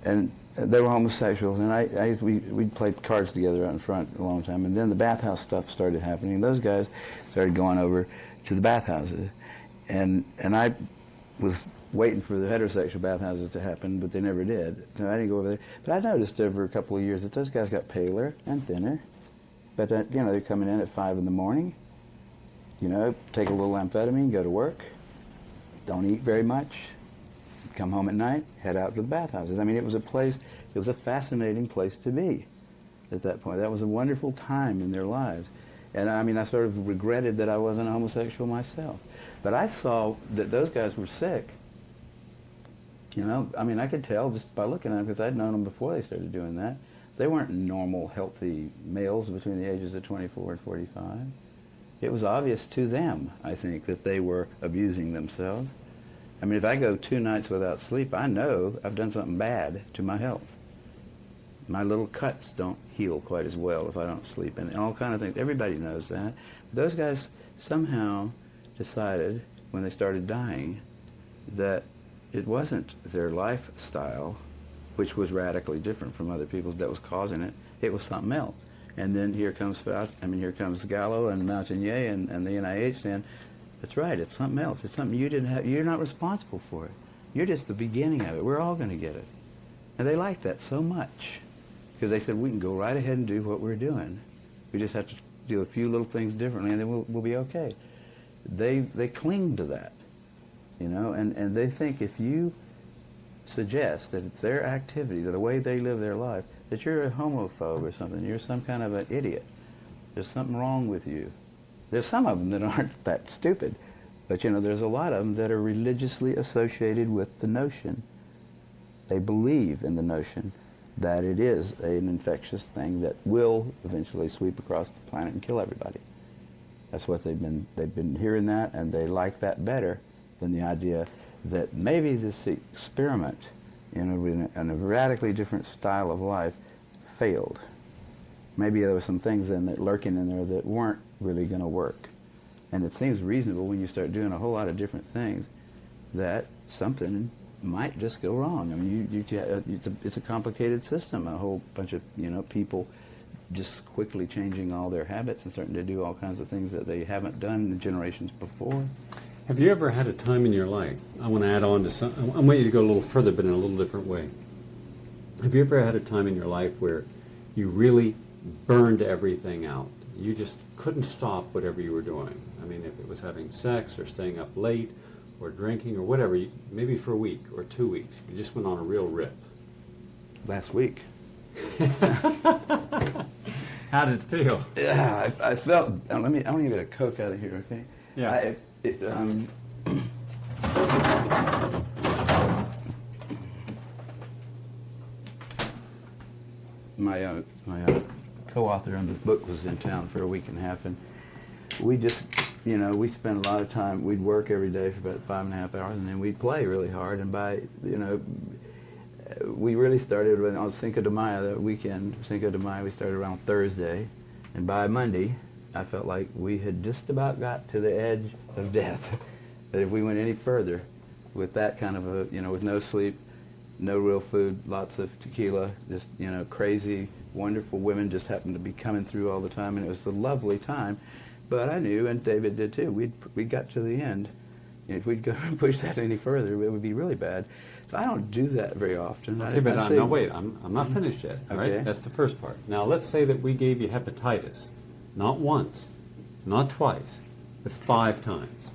and they were homosexuals, and we played cards together out in front a long time, and then the bathhouse stuff started happening. Those guys started going over to the bathhouses, and I was waiting for the heterosexual bathhouses to happen, but they never did. So I didn't go over there. But I noticed over a couple of years that those guys got paler and thinner. But you know, they're coming in at 5 in the morning. You know, take a little amphetamine, go to work. Don't eat very much. Come home at night, head out to the bathhouses. I mean, it was a fascinating place to be at that point. That was a wonderful time in their lives. And I mean, I sort of regretted that I wasn't a homosexual myself. But I saw that those guys were sick. You know, I mean, I could tell just by looking at them, because I'd known them before they started doing that. They weren't normal, healthy males between the ages of 24 and 45. It was obvious to them, I think, that they were abusing themselves. I mean, if I go 2 nights without sleep, I know I've done something bad to my health. My little cuts don't heal quite as well if I don't sleep, and all kind of things. Everybody knows that. But those guys somehow decided, when they started dying, that it wasn't their lifestyle, which was radically different from other people's, that was causing it. It was something else. And then here comes here comes Gallo and Montagnier and the NIH saying, that's right, it's something else. It's something you didn't have. You're not responsible for it. You're just the beginning of it. We're all going to get it. And they liked that so much, because they said, we can go right ahead and do what we're doing. We just have to do a few little things differently, and then we'll be okay. They cling to that, you know, and they think if you suggest that it's their activity, that the way they live their life, that you're a homophobe or something, you're some kind of an idiot. There's something wrong with you. There's some of them that aren't that stupid, but you know, there's a lot of them that are religiously associated with the notion. They believe in the notion that it is an infectious thing that will eventually sweep across the planet and kill everybody. That's what they've been hearing that, and they like that better than the idea that maybe this experiment in a radically different style of life failed. Maybe there were some things lurking in there that weren't really going to work. And it seems reasonable when you start doing a whole lot of different things that something might just go wrong. I mean, it's a complicated system. A whole bunch of people just quickly changing all their habits and starting to do all kinds of things that they haven't done in the generations before. Have you ever had a time in your life, I want to add on to some, I want you to go a little further but in a little different way. Have you ever had a time in your life where you really burned everything out? You just couldn't stop whatever you were doing. I mean, if it was having sex or staying up late or drinking or whatever, maybe for a week or 2 weeks, you just went on a real rip. Last week. How did it feel? Yeah, I felt, I want to get a Coke out of here, okay? Yeah. My co-author on this book was in town for a week and a half, and we just, we spent a lot of time. We'd work every day for about 5.5 hours, and then we'd play really hard. And by, we really started on Cinco de Mayo, that weekend. Cinco de Mayo, we started around Thursday, and by Monday, I felt like we had just about got to the edge of death. That if we went any further with that kind of with no sleep, no real food, lots of tequila, just, crazy, wonderful women just happened to be coming through all the time, and it was a lovely time. But I knew, and David did too, we got to the end. If we'd go and push that any further, it would be really bad. So I don't do that very often. Okay, but now wait, I'm not finished yet, all okay. right? That's the first part. Now let's say that we gave you hepatitis, not once, not twice, but 5 times.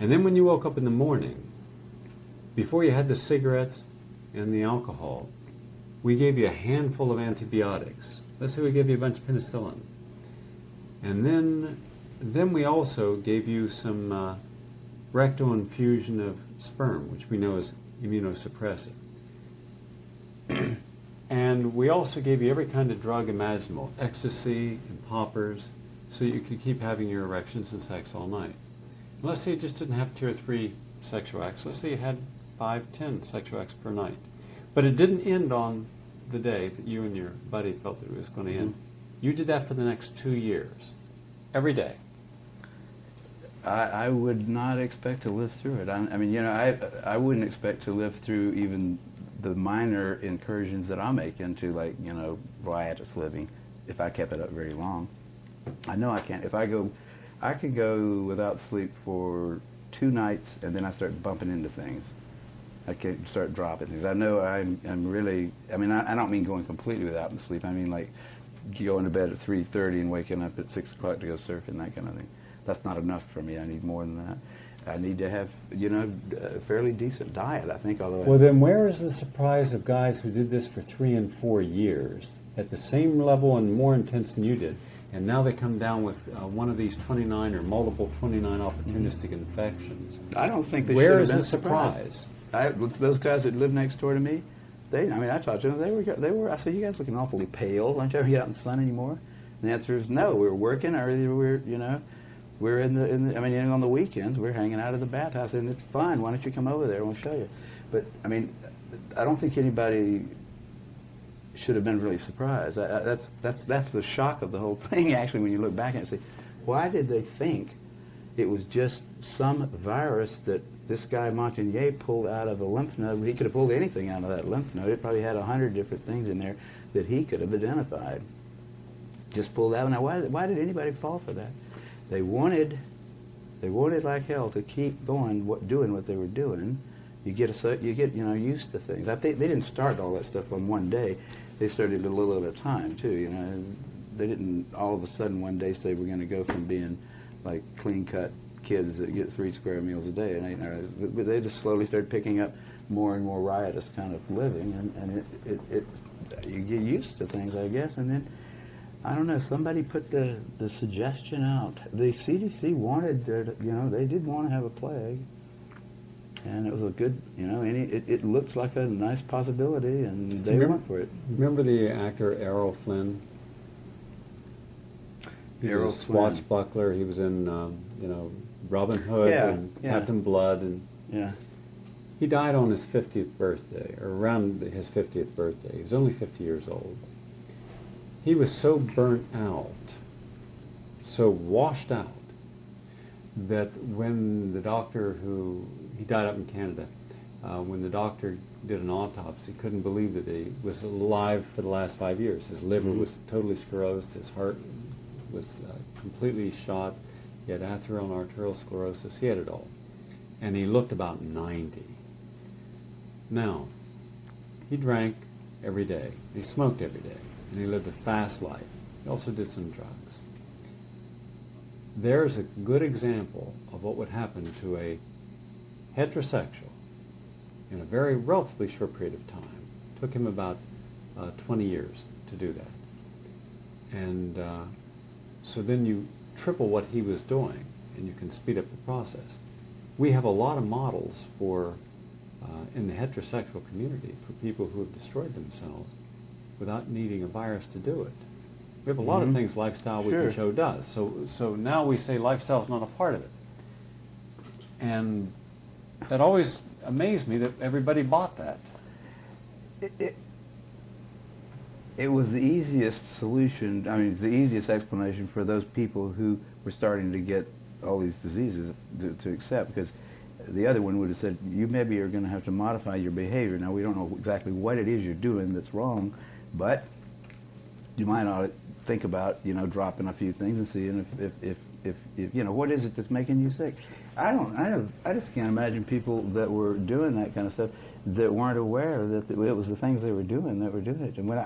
And then when you woke up in the morning, before you had the cigarettes and the alcohol, we gave you a handful of antibiotics. Let's say we gave you a bunch of penicillin. And then we also gave you some rectal infusion of sperm, which we know is immunosuppressive. And we also gave you every kind of drug imaginable, ecstasy and poppers, so you could keep having your erections and sex all night. And let's say you just didn't have 2 or 3 sexual acts. Let's say you had 5, 10 sexual acts per night. But it didn't end on the day that you and your buddy felt that it was going to end. You did that for the next 2 years, every day. I would not expect to live through it. I wouldn't expect to live through even the minor incursions that I make into, like, riotous living, if I kept it up very long. I know I can't. I could go without sleep for 2 nights, and then I start bumping into things. I can start dropping things. I know I'm really, I don't mean going completely without sleep. I mean, like, going to bed at 3:30 and waking up at 6 o'clock to go surfing, that kind of thing. That's not enough for me. I need more than that. I need to have, a fairly decent diet, I think, although... Well, then where is the surprise of guys who did this for 3 and 4 years at the same level and more intense than you did, and now they come down with one of these 29 or multiple 29 opportunistic infections? I don't think they Where should is have the been surprise? Those guys that live next door to me, I talked to them, they were, I said, you guys looking awfully pale. Aren't you ever out in the sun anymore? And the answer is no. We were working, or we were we're I mean, on the weekends, we're hanging out at the bathhouse, and it's fine. Why don't you come over there and we'll show you? But, I mean, I don't think anybody should have been really surprised. That's the shock of the whole thing, actually, when you look back and say, why did they think it was just some virus that this guy Montagnier pulled out of a lymph node? He could have pulled anything out of that lymph node. It probably had 100 different things in there that he could have identified. Just pulled out. Now, why did anybody fall for that? They wanted like hell to keep going, doing what they were doing. You get used to things. I think they didn't start all that stuff on one day. They started a little at a time too. They didn't all of a sudden one day say we're going to go from being like clean-cut kids that get 3 square meals a day, and they just slowly started picking up more and more riotous kind of living, and you get used to things, I guess, and then I don't know. Somebody put the suggestion out. The CDC wanted they did want to have a plague. And it was a good, it looked like a nice possibility, and they went for it. Remember the actor Errol Flynn? He was a swashbuckler. He was in, Robin Hood and Captain Blood, and he died on his 50th birthday, or around his 50th birthday. He was only 50 years old. He was so burnt out, so washed out, that when the doctor he died up in Canada, when the doctor did an autopsy, couldn't believe that he was alive for the last 5 years. His liver was totally sclerosed, his heart was completely shot, he had atherosclerotic arterial sclerosis, he had it all. And he looked about 90. Now, he drank every day, he smoked every day, and he lived a fast life. He also did some drugs. There's a good example of what would happen to a heterosexual in a very relatively short period of time. It took him about 20 years to do that. And so then you triple what he was doing, and you can speed up the process. We have a lot of models for, in the heterosexual community, for people who have destroyed themselves without needing a virus to do it. We have a lot of things lifestyle we can show does. So now we say lifestyle is not a part of it. And that always amazed me that everybody bought that. It was the easiest solution, the easiest explanation for those people who were starting to get all these diseases to accept, because the other one would have said, you maybe are going to have to modify your behavior. Now, we don't know exactly what it is you're doing that's wrong, but you might ought to think about, dropping a few things and seeing if what is it that's making you sick. I just can't imagine people that were doing that kind of stuff that weren't aware that it was the things they were doing that were doing it. And when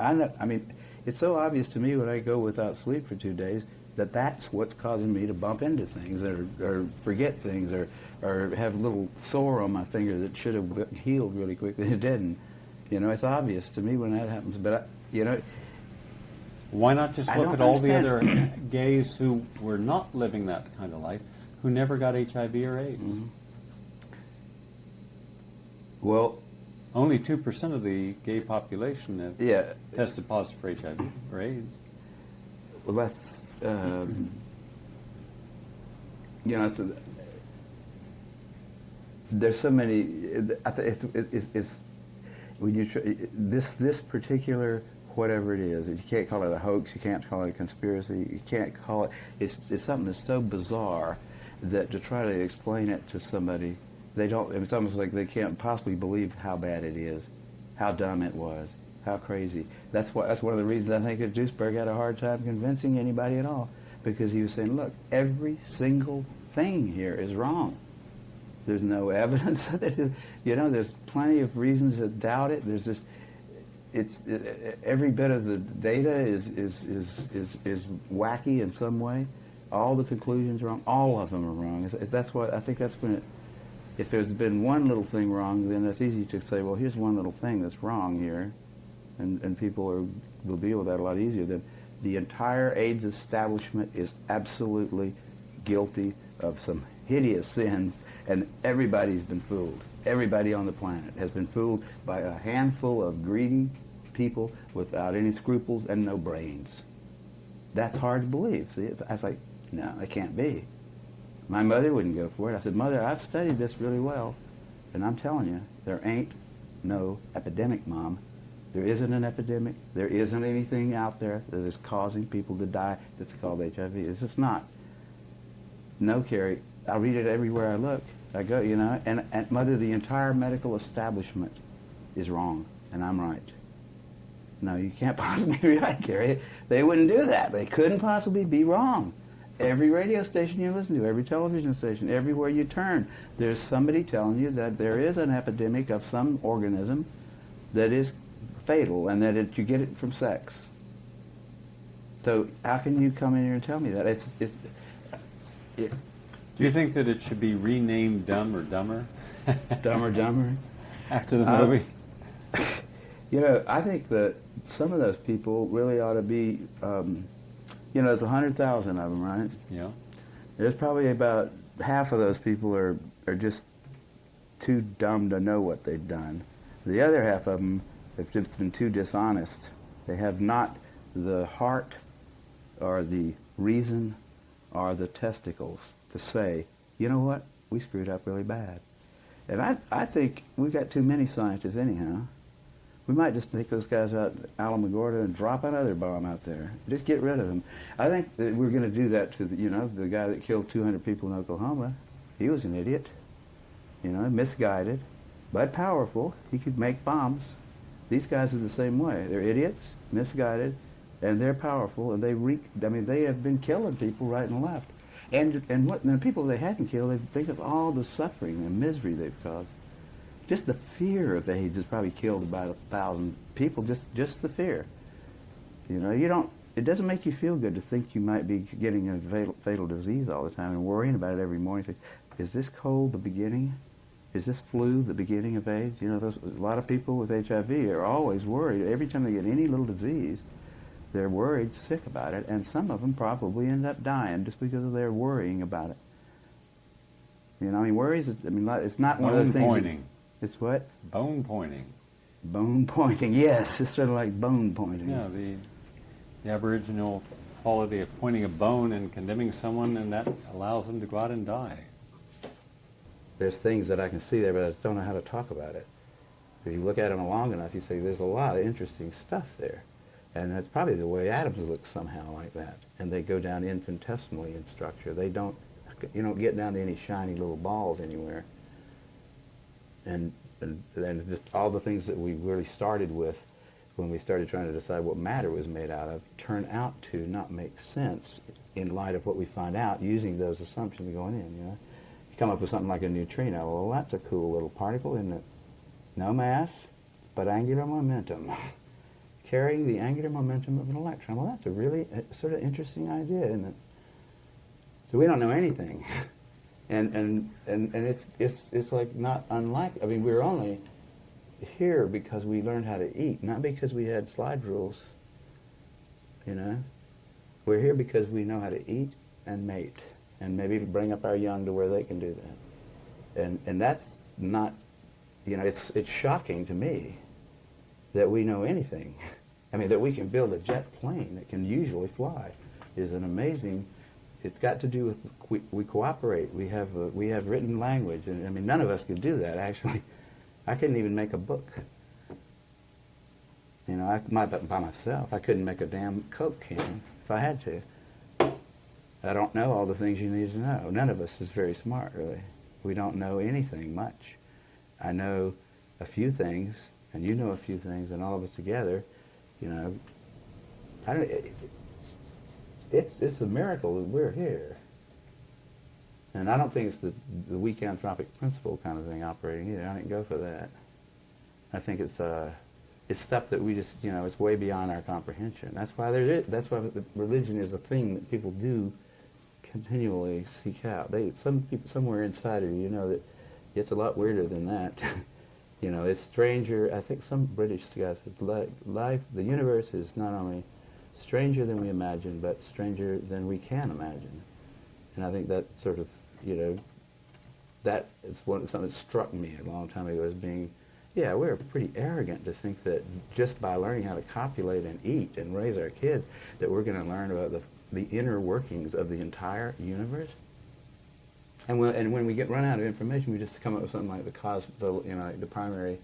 it's so obvious to me when I go without sleep for 2 days that that's what's causing me to bump into things or forget things or have a little sore on my finger that should have healed really quickly. It didn't. It's obvious to me when that happens. But why not just look at all the other gays who were not living that kind of life, who never got HIV or AIDS? Mm-hmm. Well, only 2% of the gay population have tested positive for HIV or AIDS. Well, that's there's so many. It's when you this particular. Whatever it is, you can't call it a hoax, you can't call it a conspiracy, you can't call it, it's something that's so bizarre that to try to explain it to somebody, it's almost like they can't possibly believe how bad it is, how dumb it was, how crazy. That's one of the reasons I think that Duisberg had a hard time convincing anybody at all, because he was saying, look, every single thing here is wrong. There's no evidence that it is, there's plenty of reasons to doubt it. There's just, every bit of the data is wacky in some way. All the conclusions are wrong. All of them are wrong. That's why I think that's when if there's been one little thing wrong, then it's easy to say, well, here's one little thing that's wrong here, and people will deal with that a lot easier than the entire AIDS establishment is absolutely guilty of some hideous sins, and everybody's been fooled. Everybody on the planet has been fooled by a handful of greedy people without any scruples and no brains. That's hard to believe. See, I was like, no, it can't be. My mother wouldn't go for it. I said, Mother, I've studied this really well, and I'm telling you, there ain't no epidemic, Mom. There isn't an epidemic. There isn't anything out there that is causing people to die that's called HIV. It's just not. No, Kary, I read it everywhere I look. I go, you know, and Mother, the entire medical establishment is wrong, and I'm right. No, you can't possibly be right, Kary. They wouldn't do that. They couldn't possibly be wrong. Every radio station you listen to, every television station, everywhere you turn, there's somebody telling you that there is an epidemic of some organism that is fatal and that you get it from sex. So how can you come in here and tell me that? Do you think that it should be renamed Dumb or Dumber? Dumb or Dumber? After the movie? You know, I think that some of those people really ought to be, you know, there's 100,000 of them, right? Yeah. There's probably about half of those people are just too dumb to know what they've done. The other half of them have just been too dishonest. They have not the heart or the reason or the testicles to say, you know what, we screwed up really bad. And I think we've got too many scientists anyhow. We might just take those guys out Alamogordo and drop another bomb out there. Just get rid of them. I think that we're going to do that to the, you know, the guy that killed 200 people in Oklahoma. He was an idiot, you know, misguided, but powerful. He could make bombs. These guys are the same way. They're idiots, misguided, and they're powerful, and they have been killing people right and left. And the people they hadn't killed, they think of all the suffering and misery they've caused. Just the fear of AIDS has probably killed about 1,000 people, just the fear. You know, it doesn't make you feel good to think you might be getting a fatal disease all the time and worrying about it every morning. Think, is this cold the beginning? Is this flu the beginning of AIDS? You know, a lot of people with HIV are always worried. Every time they get any little disease, they're worried, sick about it, and some of them probably end up dying just because of their worrying about it. You know, I mean, worries, it's not one of those things. Bone pointing. It's what? Bone pointing. Bone pointing, yes. It's sort of like bone pointing. Yeah, the Aboriginal quality of pointing a bone and condemning someone, and that allows them to go out and die. There's things that I can see there, but I just don't know how to talk about it. If you look at them long enough, you say there's a lot of interesting stuff there. And that's probably the way atoms look somehow like that. And they go down infinitesimally in structure. You don't get down to any shiny little balls anywhere. And just all the things that we really started with when we started trying to decide what matter was made out of turn out to not make sense in light of what we find out using those assumptions going in, you know. You come up with something like a neutrino. Well, that's a cool little particle, isn't it? No mass, but angular momentum. Carrying the angular momentum of an electron. Well, that's a really sort of interesting idea, isn't it? So we don't know anything. And it's like not unlike, I mean, we're only here because we learned how to eat, not because we had slide rules, you know. We're here because we know how to eat and mate and maybe bring up our young to where they can do that. And that's not, you know, it's shocking to me that we know anything. I mean, that we can build a jet plane that can usually fly is an amazing. It's got to do with we cooperate. We have written language, and I mean, none of us could do that. Actually, I couldn't even make a book. You know, by myself, I couldn't make a damn Coke can if I had to. I don't know all the things you need to know. None of us is very smart, really. We don't know anything much. I know a few things, and you know a few things, and all of us together, you know, it's a miracle that we're here. And I don't think it's the weak anthropic principle kind of thing operating either. I didn't go for that. I think it's stuff that we just, you know, it's way beyond our comprehension. That's why religion is a thing that people do continually seek out. Some people somewhere inside of you know that it's a lot weirder than that. You know, it's stranger. I think some British guy said, life, the universe is not only stranger than we imagine, but stranger than we can imagine. And I think that sort of, you know, that is something that struck me a long time ago as being, yeah, we're pretty arrogant to think that just by learning how to copulate and eat and raise our kids, that we're going to learn about the inner workings of the entire universe. And when we run out of information, we just come up with something like the primary,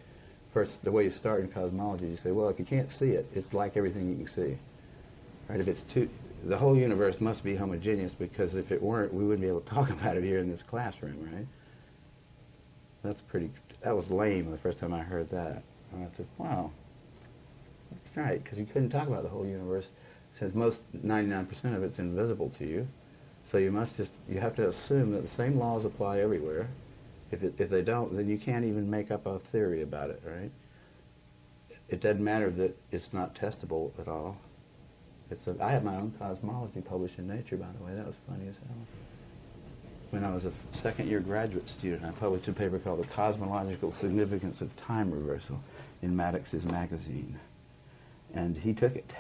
first, the way you start in cosmology, you say, well, if you can't see it, it's like everything you can see. Right? If it's the whole universe must be homogeneous, because if it weren't, we wouldn't be able to talk about it here in this classroom, right? That was lame the first time I heard that. And I said, wow, that's right, because you couldn't talk about the whole universe, since 99% of it's invisible to you. So you have to assume that the same laws apply everywhere. If they don't, then you can't even make up a theory about it, right? It doesn't matter that it's not testable at all. I have my own cosmology published in Nature, by the way. That was funny as hell. When I was a second-year graduate student, I published a paper called The Cosmological Significance of Time Reversal in Maddox's magazine. And he took it.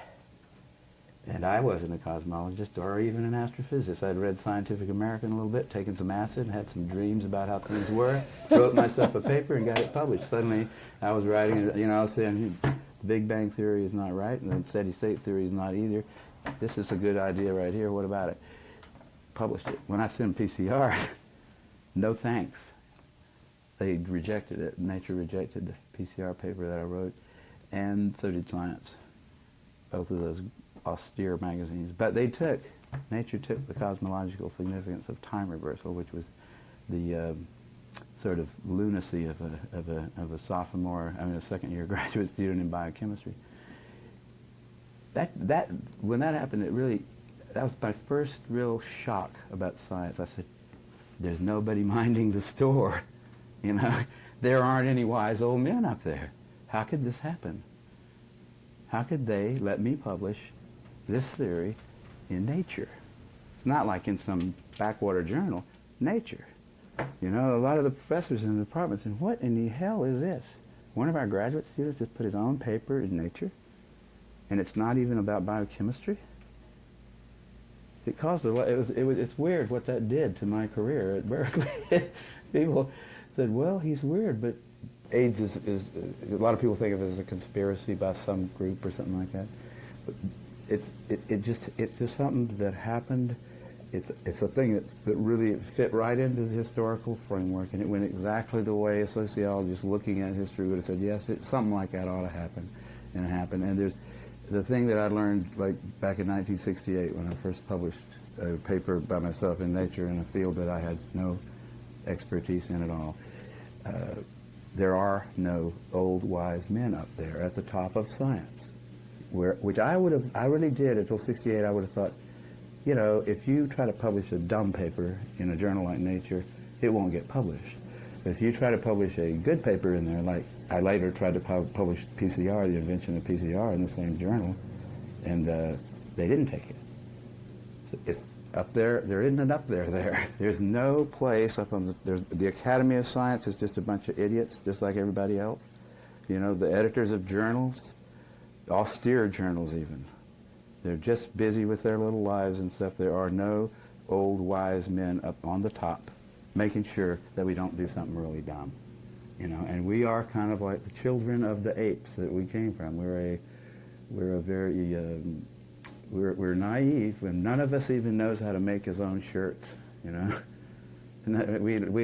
And I wasn't a cosmologist or even an astrophysicist. I'd read Scientific American a little bit, taken some acid, and had some dreams about how things were, wrote myself a paper and got it published. Suddenly, I was writing, I was saying, the Big Bang Theory is not right, and the steady-state theory is not either. This is a good idea right here. What about it? Published it. When I sent PCR, no thanks. They rejected it. Nature rejected the PCR paper that I wrote, and so did Science. Both of those austere magazines. But Nature took the cosmological significance of time reversal, which was the sort of lunacy of a sophomore, a second-year graduate student in biochemistry. When that happened, that was my first real shock about science. I said, there's nobody minding the store. There aren't any wise old men up there. How could this happen? How could they let me publish this theory in Nature? It's not like in some backwater journal. Nature. A lot of the professors in the department said, what in the hell is this? One of our graduate students just put his own paper in Nature, and it's not even about biochemistry? It caused it's weird what that did to my career at Berkeley. People said, well, he's weird, but AIDS is a lot of people think of it as a conspiracy by some group or something like that. But it's just something that happened. It's a thing that really fit right into the historical framework, and it went exactly the way a sociologist looking at history would have said, yes, something like that ought to happen, and it happened. And there's the thing that I learned like back in 1968 when I first published a paper by myself in Nature in a field that I had no expertise in at all. There are no old wise men up there at the top of science, which I really did until 68. I would have thought, if you try to publish a dumb paper in a journal like Nature, it won't get published. If you try to publish a good paper in there, like I later tried to publish PCR, the invention of PCR, in the same journal, and they didn't take it. So it's up there. There isn't an up there. There's no place up on the Academy of Science is just a bunch of idiots, just like everybody else. The editors of journals, austere journals even, they're just busy with their little lives and stuff. There are no old wise men up on the top making sure that we don't do something really dumb. And we are kind of like the children of the apes that we came from. We're naive, and none of us even knows how to make his own shirts, We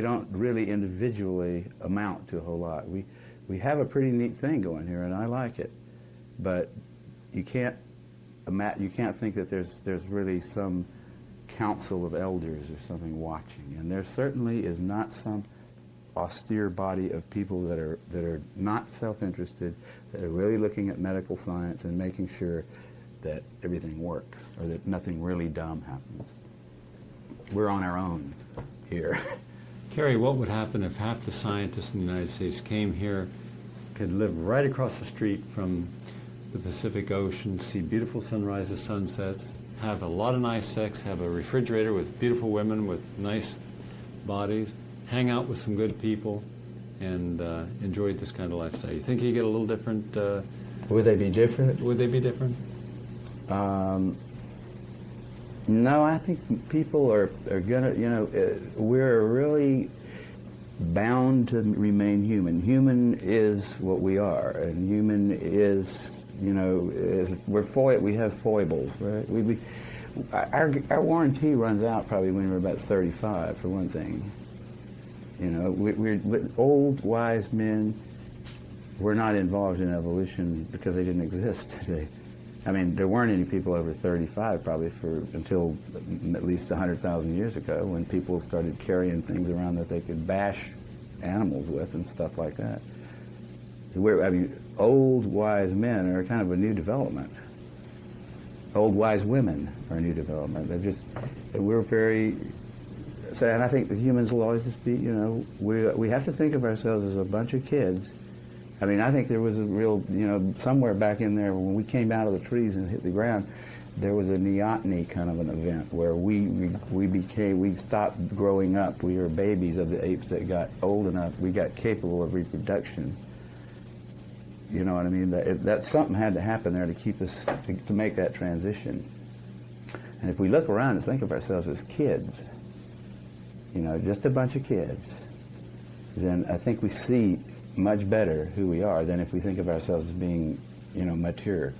don't really individually amount to a whole lot. We have a pretty neat thing going here, and I like it. But you can't think that there's really some council of elders or something watching. And there certainly is not some austere body of people that are not self-interested, that are really looking at medical science and making sure that everything works or that nothing really dumb happens. We're on our own here. Kary, what would happen if half the scientists in the United States came here, could live right across the street from the Pacific Ocean, see beautiful sunrises, sunsets, have a lot of nice sex, have a refrigerator with beautiful women with nice bodies, hang out with some good people, and enjoy this kind of lifestyle? You think you get a little different? Would they be different? Would they be different? No, I think people are gonna, we're really bound to remain human. Human is what we are, and human is, we have foibles, right? our warranty runs out probably when we're about 35, for one thing. You know, we're old, wise men. We're not involved in evolution because they didn't exist. I mean, there weren't any people over 35 probably until at least 100,000 years ago, when people started carrying things around that they could bash animals with and stuff like that. I mean, old, wise men are kind of a new development. Old, wise women are a new development. We're very, so, and I think that humans will always just be, you know, we have to think of ourselves as a bunch of kids. I mean, I think there was a real, you know, somewhere back in there when we came out of the trees and hit the ground, there was a neoteny kind of an event where we stopped growing up. We were babies of the apes that got old enough. We got capable of reproduction. You know what I mean? That something had to happen there to keep us, to make that transition. And if we look around and think of ourselves as kids, you know, just a bunch of kids, then I think we see much better who we are than if we think of ourselves as being, you know, mature.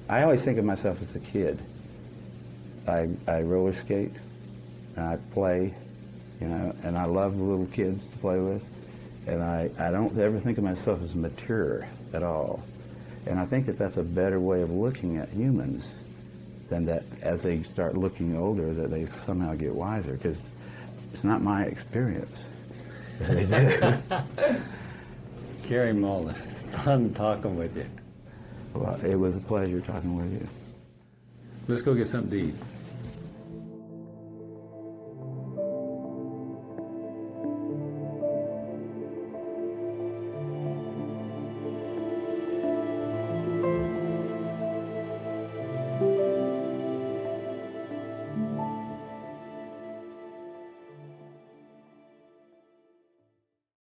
I always think of myself as a kid. I roller skate, and I play, you know, and I love little kids to play with, and I don't ever think of myself as mature at all. And I think that that's a better way of looking at humans than that as they start looking older that they somehow get wiser, because it's not my experience. They do. Kary Mullis, fun talking with you. Well, it was a pleasure talking with you. Let's go get something to eat.